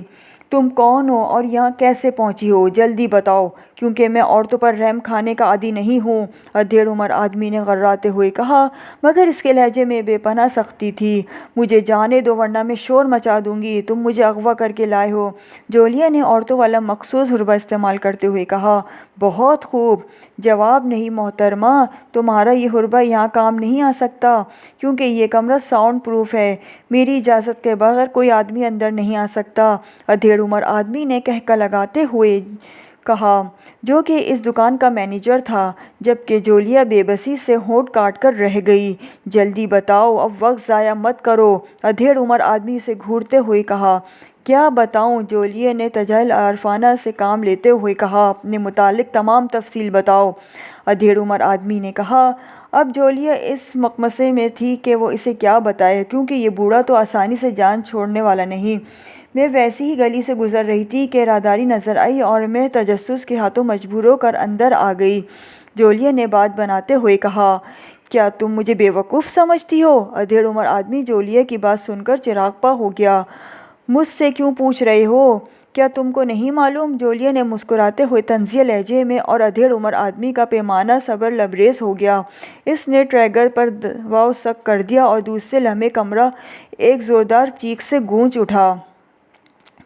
تم کون ہو اور یہاں کیسے پہنچی ہو؟ جلدی بتاؤ، کیونکہ میں عورتوں پر رحم کھانے کا عادی نہیں ہوں، ادھیڑ عمر آدمی نے غراتے ہوئے کہا، مگر اس کے لہجے میں بے پناہ سختی تھی۔ مجھے جانے دو ورنہ میں شور مچا دوں گی، تم مجھے اغوا کر کے لائے ہو، جولیا نے عورتوں والا مخصوص حربہ استعمال کرتے ہوئے کہا۔ بہت خوب، جواب نہیں محترمہ، تمہارا یہ حربہ یہاں کام نہیں آ سکتا، کیونکہ یہ کمرہ ساؤنڈ پروف ہے، میری اجازت کے بغیر کوئی آدمی اندر نہیں آ سکتا، ادھیڑ عمر آدمی نے کہکا لگاتے ہوئے کہا، جو کہ اس دکان کا مینیجر تھا، جبکہ جولیا بے بسی سے ہونٹ کاٹ کر رہ گئی۔ جلدی بتاؤ، اب وقت ضائع مت کرو، ادھیڑ عمر آدمی سے گھورتے ہوئے کہا۔ کیا بتاؤں؟ جولیا نے تجاہل عارفانہ سے کام لیتے ہوئے کہا، اپنے متعلق تمام تفصیل بتاؤ، ادھیڑ عمر آدمی نے کہا۔ اب جولیا اس مقمصے میں تھی کہ وہ اسے کیا بتائے، کیونکہ یہ بوڑھا تو آسانی سے جان چھوڑنے والا نہیں۔ میں ویسی ہی گلی سے گزر رہی تھی کہ راہداری نظر آئی اور میں تجسس کے ہاتھوں مجبور ہو کر اندر آ گئی۔ جولیا نے بات بناتے ہوئے کہا، کیا تم مجھے بیوقوف سمجھتی ہو؟ ادھیڑ عمر آدمی جولیا کی بات سن کر چراغاں ہو گیا۔ مجھ سے کیوں پوچھ رہے ہو؟ کیا تم کو نہیں معلوم؟ جولیا نے مسکراتے ہوئے طنزیہ لہجے میں، اور ادھیڑ عمر آدمی کا پیمانہ صبر لبریز ہو گیا۔ اس نے ٹریگر پر دباؤ سخت کر دیا اور دوسرے لمحے کمرہ ایک زوردار چیخ سے گونج اٹھا۔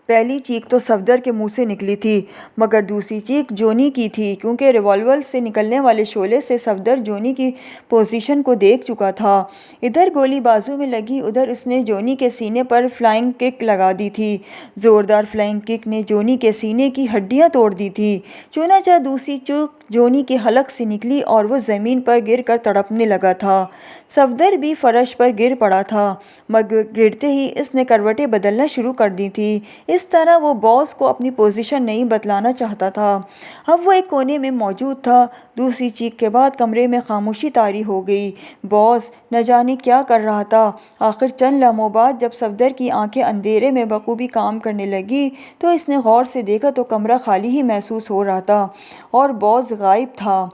پہلی چیخ تو صفدر کے منہ سے نکلی تھی، مگر دوسری چیخ جونی کی تھی، کیونکہ ریوالور سے نکلنے والے شعلے سے صفدر جونی کی پوزیشن کو دیکھ چکا تھا۔ ادھر گولی بازو میں لگی، ادھر اس نے جونی کے سینے پر فلائنگ کک لگا دی تھی۔ زوردار فلائنگ کک نے جونی کے سینے کی ہڈیاں توڑ دی تھیں۔ چنانچہ دوسری چیخ جونی کے حلق سے نکلی اور وہ زمین پر گر کر تڑپنے لگا تھا۔ صفدر بھی فرش پر گر پڑا تھا، مگر گرتے ہی اس نے کروٹیں بدلنا شروع کر دی تھیں۔ اس طرح وہ باس کو اپنی پوزیشن نہیں بتلانا چاہتا تھا۔ اب وہ ایک کونے میں موجود تھا۔ دوسری چیخ کے بعد کمرے میں خاموشی طاری ہو گئی۔ باس نہ جانے کیا کر رہا تھا۔ آخر چند لمحوں بعد جب صفدر کی آنکھیں اندھیرے میں بخوبی کام کرنے لگیں تو اس نے غور سے دیکھا تو کمرہ خالی ہی محسوس ہو رہا تھا اور باس غائب تھا۔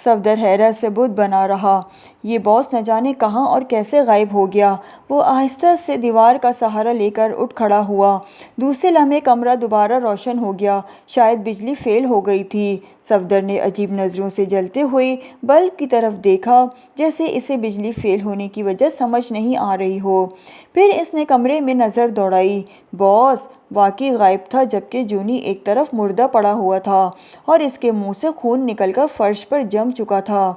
صفدر حیرت سے بت بنا رہا، یہ باس نہ جانے کہاں اور کیسے غائب ہو گیا۔ وہ آہستہ سے دیوار کا سہارا لے کر اٹھ کھڑا ہوا۔ دوسرے لمحے کمرہ دوبارہ روشن ہو گیا، شاید بجلی فیل ہو گئی تھی۔ صفدر نے عجیب نظروں سے جلتے ہوئے بلب کی طرف دیکھا، جیسے اسے بجلی فیل ہونے کی وجہ سمجھ نہیں آ رہی ہو۔ پھر اس نے کمرے میں نظر دوڑائی۔ باس واقعی غائب تھا، جبکہ جونی ایک طرف مردہ پڑا ہوا تھا اور اس کے منہ سے خون نکل کر فرش پر جم چکا تھا۔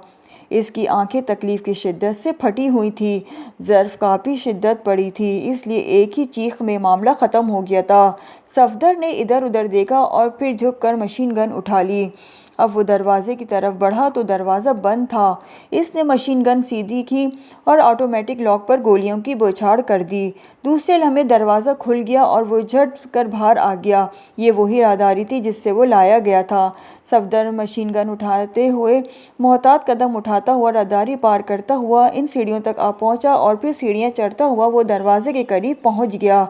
اس کی آنکھیں تکلیف کی شدت سے پھٹی ہوئی تھیں۔ ظرف کافی شدت پڑی تھی، اس لیے ایک ہی چیخ میں معاملہ ختم ہو گیا تھا۔ صفدر نے ادھر ادھر دیکھا اور پھر جھک کر مشین گن اٹھا لی۔ اب وہ دروازے کی طرف بڑھا تو دروازہ بند تھا۔ اس نے مشین گن سیدھی کی اور آٹومیٹک لاک پر گولیوں کی بوچھاڑ کر دی۔ دوسرے لمحے دروازہ کھل گیا اور وہ جھٹ کر باہر آ گیا۔ یہ وہی راہداری تھی جس سے وہ لایا گیا تھا۔ صفدر مشین گن اٹھاتے ہوئے محتاط قدم اٹھاتا ہوا راہداری پار کرتا ہوا ان سیڑھیوں تک آ پہنچا اور پھر سیڑھیاں چڑھتا ہوا وہ دروازے کے قریب پہنچ گیا۔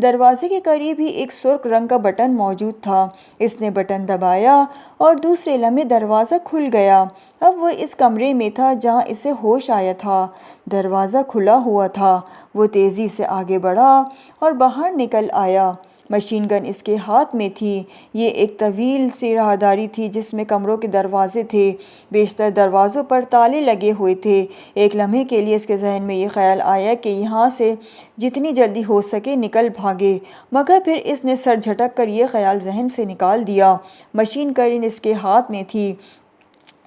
دروازے کے قریب ہی ایک سرخ رنگ کا بٹن موجود تھا۔ اس نے بٹن دبایا اور دوسرے لمحے دروازہ کھل گیا۔ اب وہ اس کمرے میں تھا جہاں اسے ہوش آیا تھا۔ دروازہ کھلا ہوا تھا۔ وہ تیزی سے آگے بڑھا اور باہر نکل آیا۔ مشین گن اس کے ہاتھ میں تھی۔ یہ ایک طویل سی راہداری تھی جس میں کمروں کے دروازے تھے۔ بیشتر دروازوں پر تالے لگے ہوئے تھے۔ ایک لمحے کے لیے اس کے ذہن میں یہ خیال آیا کہ یہاں سے جتنی جلدی ہو سکے نکل بھاگے، مگر پھر اس نے سر جھٹک کر یہ خیال ذہن سے نکال دیا۔ مشین گن اس کے ہاتھ میں تھی،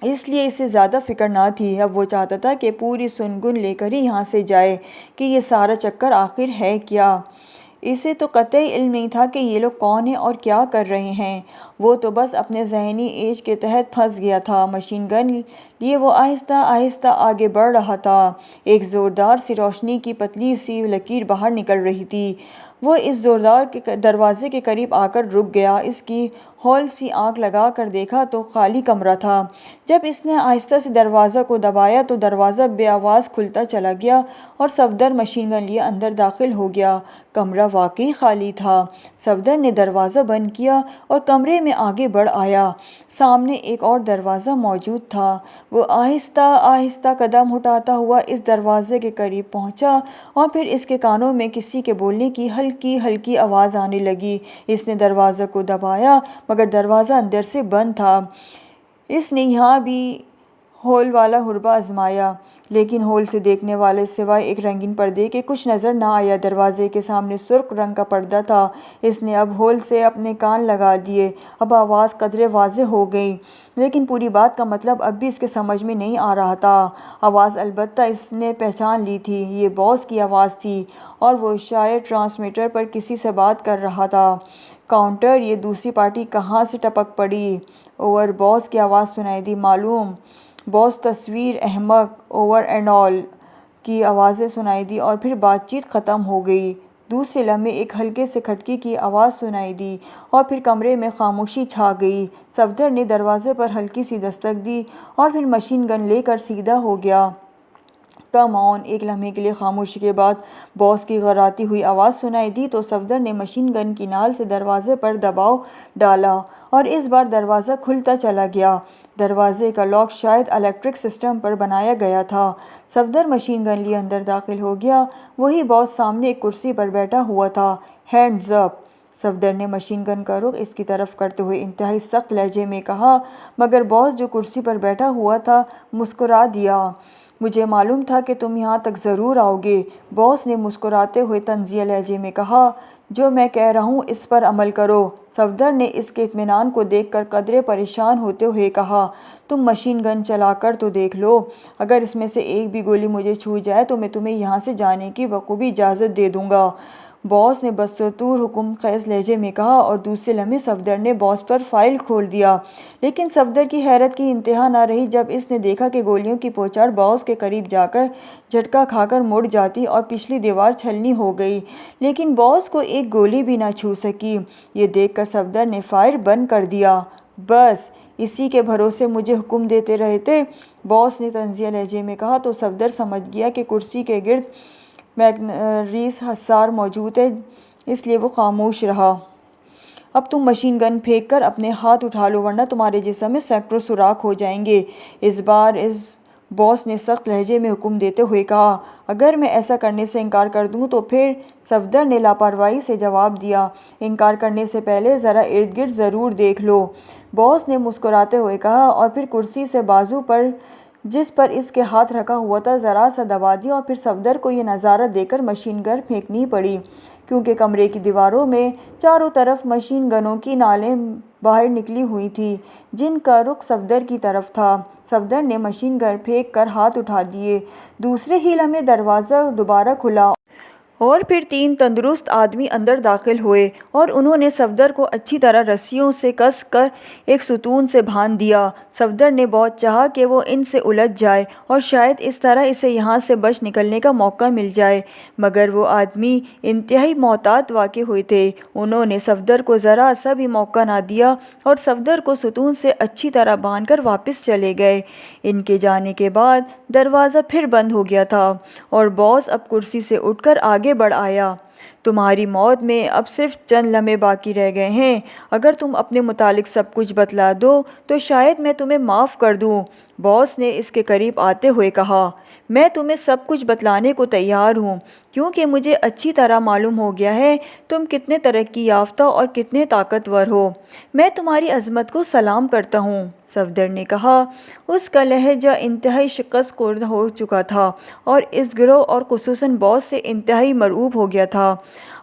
اس لیے اسے زیادہ فکر نہ تھی۔ اب وہ چاہتا تھا کہ پوری سنگن لے کر ہی یہاں سے جائے کہ یہ سارا چکر آخر ہے کیا۔ اسے تو قطعی علم نہیں تھا کہ یہ لوگ کون ہیں اور کیا کر رہے ہیں۔ وہ تو بس اپنے ذہنی ایج کے تحت پھنس گیا تھا۔ مشین گن لیے وہ آہستہ آہستہ آگے بڑھ رہا تھا۔ ایک زوردار سی روشنی کی پتلی سی لکیر باہر نکل رہی تھی۔ وہ اس زوردار دروازے کے قریب آ کر رک گیا۔ اس کی ہول سی آنکھ لگا کر دیکھا تو خالی کمرہ تھا۔ جب اس نے آہستہ سے دروازہ کو دبایا تو دروازہ بے آواز کھلتا چلا گیا اور صفدر مشین گن لیے اندر داخل ہو گیا۔ کمرہ واقعی خالی تھا۔ صفدر نے دروازہ بند کیا اور کمرے میں آگے بڑھ آیا۔ سامنے ایک اور دروازہ موجود تھا۔ وہ آہستہ آہستہ قدم اٹھاتا ہوا اس دروازے کے قریب پہنچا اور پھر اس کے کانوں میں کسی کے بولنے کی ہلکی ہلکی آواز آنے لگی۔ اس نے دروازے کو دبایا، مگر دروازہ اندر سے بند تھا۔ اس نے یہاں بھی ہول والا حربہ آزمایا، لیکن ہول سے دیکھنے والے سوائے ایک رنگین پردے کے کچھ نظر نہ آیا۔ دروازے کے سامنے سرخ رنگ کا پردہ تھا۔ اس نے اب ہول سے اپنے کان لگا دیے۔ اب آواز قدرے واضح ہو گئی، لیکن پوری بات کا مطلب اب بھی اس کے سمجھ میں نہیں آ رہا تھا۔ آواز البتہ اس نے پہچان لی تھی، یہ باس کی آواز تھی، اور وہ شاید ٹرانسمیٹر پر کسی سے بات کر رہا تھا۔ کاؤنٹر، یہ دوسری پارٹی کہاں سے ٹپک پڑی؟ اوور، باس کی آواز سنائی دی۔ معلوم، باس تصویر، احمق، اوور اینڈ آل کی آوازیں سنائی دیں اور پھر بات چیت ختم ہو گئی۔ دوسرے لمحے ایک ہلکے سے کھٹکی کی آواز سنائی دی اور پھر کمرے میں خاموشی چھا گئی۔ صفدر نے دروازے پر ہلکی سی دستک دی اور پھر مشین گن لے کر سیدھا ہو گیا۔ کم آن! ایک لمحے کے لیے خاموشی کے بعد باس کی گھراتی ہوئی آواز سنائی دی تو صفدر نے مشین گن کی نال سے دروازے پر دباؤ ڈالا اور اس بار دروازہ کھلتا چلا گیا۔ دروازے کا لاک شاید الیکٹرک سسٹم پر بنایا گیا تھا۔ صفدر مشین گن لیے اندر داخل ہو گیا۔ وہی باس سامنے ایک کرسی پر بیٹھا ہوا تھا۔ ہینڈز اپ! صفدر نے مشین گن کا رخ اس کی طرف کرتے ہوئے انتہائی سخت لہجے میں کہا، مگر باس جو کرسی پر بیٹھا ہوا تھا مسکرا دیا۔ مجھے معلوم تھا کہ تم یہاں تک ضرور آؤ گے، باس نے مسکراتے ہوئے طنزیہ لہجے میں کہا۔ جو میں کہہ رہا ہوں اس پر عمل کرو۔ صفدر نے اس کے اطمینان کو دیکھ کر قدرے پریشان ہوتے ہوئے کہا، تم مشین گن چلا کر تو دیکھ لو، اگر اس میں سے ایک بھی گولی مجھے چھو جائے تو میں تمہیں یہاں سے جانے کی بخوبی اجازت دے دوں گا، باس نے بدستور حکم خیز لہجے میں کہا اور دوسرے لمحے صفدر نے باس پر فائل کھول دیا۔ لیکن صفدر کی حیرت کی انتہا نہ رہی جب اس نے دیکھا کہ گولیوں کی پوچھاڑ باس کے قریب جا کر جھٹکا کھا کر مڑ جاتی اور پچھلی دیوار چھلنی ہو گئی، لیکن باس کو ایک گولی بھی نہ چھو سکی۔ یہ دیکھ کر صفدر نے فائر بند کر دیا۔ بس اسی کے بھروسے مجھے حکم دیتے رہتے، باس نے طنزیہ لہجے میں کہا تو صفدر سمجھ گیا کہ کرسی کے گرد میگنیٹک حصار موجود ہے، اس لیے وہ خاموش رہا۔ اب تم مشین گن پھینک کر اپنے ہاتھ اٹھا لو ورنہ تمہارے جسم میں سینکڑوں سوراخ ہو جائیں گے، اس بار باس نے سخت لہجے میں حکم دیتے ہوئے کہا۔ اگر میں ایسا کرنے سے انکار کر دوں تو پھر؟ صفدر نے لاپرواہی سے جواب دیا۔ انکار کرنے سے پہلے ذرا ارد گرد ضرور دیکھ لو، باس نے مسکراتے ہوئے کہا اور پھر کرسی سے بازو پر جس پر اس کے ہاتھ رکھا ہوا تھا ذرا سا دبا دیا اور پھر صفدر کو یہ نظارہ دیکھ کر مشین گن پھینکنی پڑی، کیونکہ کمرے کی دیواروں میں چاروں طرف مشین گنوں کی نالیں باہر نکلی ہوئی تھیں جن کا رخ صفدر کی طرف تھا۔ صفدر نے مشین گن پھینک کر ہاتھ اٹھا دیے۔ دوسرے ہی لمحے دروازہ دوبارہ کھلا اور پھر 3 تندرست آدمی اندر داخل ہوئے اور انہوں نے صفدر کو اچھی طرح رسیوں سے کس کر ایک ستون سے باندھ دیا۔ صفدر نے بہت چاہا کہ وہ ان سے الجھ جائے اور شاید اس طرح اسے یہاں سے بچ نکلنے کا موقع مل جائے، مگر وہ آدمی انتہائی محتاط واقع ہوئے تھے۔ انہوں نے صفدر کو ذرا سا بھی موقع نہ دیا اور صفدر کو ستون سے اچھی طرح باندھ کر واپس چلے گئے۔ ان کے جانے کے بعد دروازہ پھر بند ہو گیا تھا اور باس اب کرسی سے اٹھ کر آگے بڑھ آیا۔ تمہاری موت میں اب صرف چند لمحے باقی رہ گئے ہیں، اگر تم اپنے متعلق سب کچھ بتلا دو تو شاید میں تمہیں معاف کر دوں، باس نے اس کے قریب آتے ہوئے کہا۔ میں تمہیں سب کچھ بتلانے کو تیار ہوں، کیونکہ مجھے اچھی طرح معلوم ہو گیا ہے تم کتنے ترقی یافتہ اور کتنے طاقتور ہو۔ میں تمہاری عظمت کو سلام کرتا ہوں، صفدر نے کہا۔ اس کا لہجہ انتہائی شکست خوردہ ہو چکا تھا اور اس گروہ اور خصوصاً باس سے انتہائی مرعوب ہو گیا تھا۔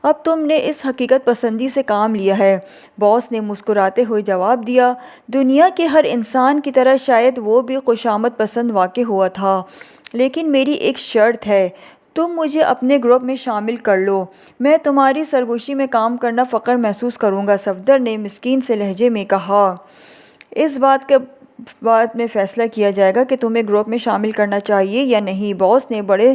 اب تم نے اس حقیقت پسندی سے کام لیا ہے، باس نے مسکراتے ہوئے جواب دیا۔ دنیا کے ہر انسان کی طرح شاید وہ بھی خوشامد پسند واقع ہوا تھا، لیکن میری ایک شرط ہے، تم مجھے اپنے گروپ میں شامل کر لو، میں تمہاری سرگوشی میں کام کرنا فخر محسوس کروں گا، صفدر نے مسکین سے لہجے میں کہا۔ اس بات کے بعد میں فیصلہ کیا جائے گا کہ تمہیں گروپ میں شامل کرنا چاہیے یا نہیں، باس نے بڑے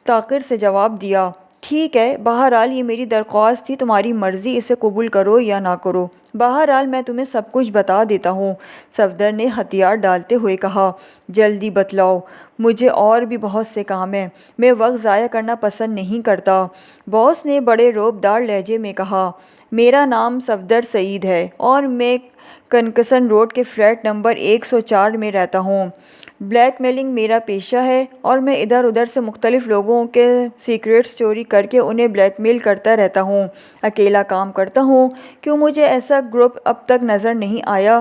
تاخیر سے جواب دیا۔ ٹھیک ہے، بہرحال یہ میری درخواست تھی، تمہاری مرضی، اسے قبول کرو یا نہ کرو، بہرحال میں تمہیں سب کچھ بتا دیتا ہوں، صفدر نے ہتھیار ڈالتے ہوئے کہا۔ جلدی بتلاؤ، مجھے اور بھی بہت سے کام ہیں، میں وقت ضائع کرنا پسند نہیں کرتا، باس نے بڑے رعب دار لہجے میں کہا۔ میرا نام صفدر سعید ہے اور میں کنکسن روڈ کے فلیٹ نمبر 104 میں رہتا ہوں۔ بلیک میلنگ میرا پیشہ ہے اور میں ادھر ادھر سے مختلف لوگوں کے سیکریٹس چوری کر کے انہیں بلیک میل کرتا رہتا ہوں، اکیلا کام کرتا ہوں، کیوں مجھے ایسا گروپ اب تک نظر نہیں آیا،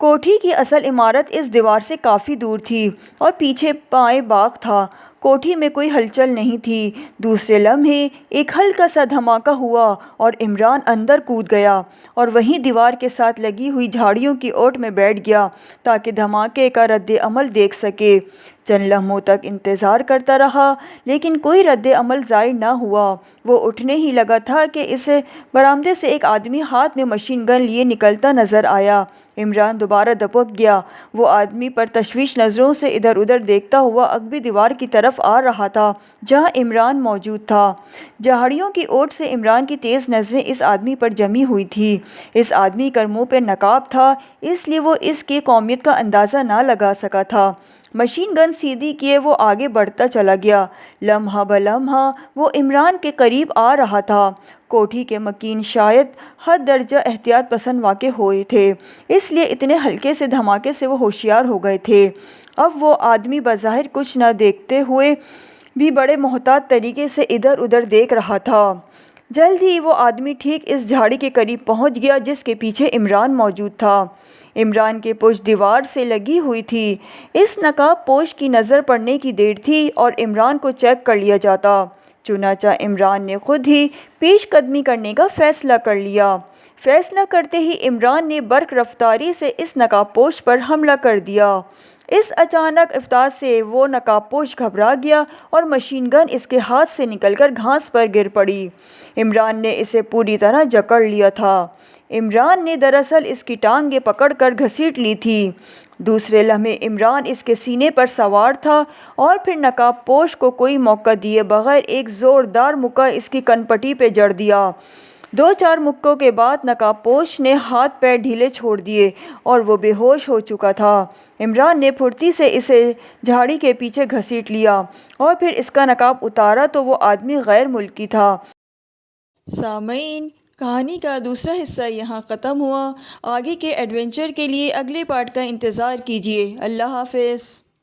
کوٹھی کی اصل عمارت اس دیوار سے کافی دور تھی اور پیچھے بائیں باغ تھا۔ کوٹھی میں کوئی ہلچل نہیں تھی۔ دوسرے لمحے ایک ہلکا سا دھماکہ ہوا اور عمران اندر کود گیا اور وہیں دیوار کے ساتھ لگی ہوئی جھاڑیوں کی اوٹ میں بیٹھ گیا تاکہ دھماکے کا رد عمل دیکھ سکے۔ چند لمحوں تک انتظار کرتا رہا لیکن کوئی رد عمل ظاہر نہ ہوا۔ وہ اٹھنے ہی لگا تھا کہ اسے برآمدے سے ایک آدمی ہاتھ میں مشین گن لیے نکلتا نظر آیا۔ عمران دوبارہ دبک گیا۔ وہ آدمی پر تشویش نظروں سے ادھر ادھر دیکھتا ہوا عقبی دیوار کی طرف آ رہا تھا جہاں عمران موجود تھا۔ جھاڑیوں کی اوٹ سے عمران کی تیز نظریں اس آدمی پر جمی ہوئی تھیں۔ اس آدمی کا منہ پہ نقاب تھا اس لیے وہ اس کی قومیت کا اندازہ نہ لگا سکا تھا۔ مشین گن سیدھی کیے وہ آگے بڑھتا چلا گیا۔ لمحہ بہ لمحہ وہ عمران کے قریب آ رہا تھا۔ کوٹھی کے مکین شاید حد درجہ احتیاط پسند واقع ہوئے تھے اس لیے اتنے ہلکے سے دھماکے سے وہ ہوشیار ہو گئے تھے۔ اب وہ آدمی بظاہر کچھ نہ دیکھتے ہوئے بھی بڑے محتاط طریقے سے ادھر ادھر دیکھ رہا تھا۔ جلد ہی وہ آدمی ٹھیک اس جھاڑی کے قریب پہنچ گیا جس کے پیچھے عمران موجود تھا۔ عمران کی پشت دیوار سے لگی ہوئی تھی۔ اس نقاب پوش کی نظر پڑنے کی دیر تھی اور عمران کو چیک کر لیا جاتا۔ چنانچہ عمران نے خود ہی پیش قدمی کرنے کا فیصلہ کر لیا۔ فیصلہ کرتے ہی عمران نے برق رفتاری سے اس نقاب پوش پر حملہ کر دیا۔ اس اچانک افطار سے وہ نقاب پوش گھبرا گیا اور مشین گن اس کے ہاتھ سے نکل کر گھاس پر گر پڑی۔ عمران نے اسے پوری طرح جکڑ لیا تھا۔ عمران نے دراصل اس کی ٹانگیں پکڑ کر گھسیٹ لی تھی۔ دوسرے لمحے عمران اس کے سینے پر سوار تھا اور پھر نقاب پوش کو کوئی موقع دیے بغیر ایک زوردار مکہ اس کی کنپٹی پہ جڑ دیا۔ دو چار مکوں کے بعد نقاب پوش نے ہاتھ پیر ڈھیلے چھوڑ دیے اور وہ بے ہوش ہو چکا تھا۔ عمران نے پھرتی سے اسے جھاڑی کے پیچھے گھسیٹ لیا اور پھر اس کا نقاب اتارا تو وہ آدمی غیر ملکی تھا۔ سامعین، کہانی کا دوسرا حصہ یہاں ختم ہوا۔ آگے کے ایڈونچر کے لیے اگلے پارٹ کا انتظار کیجیے۔ اللہ حافظ۔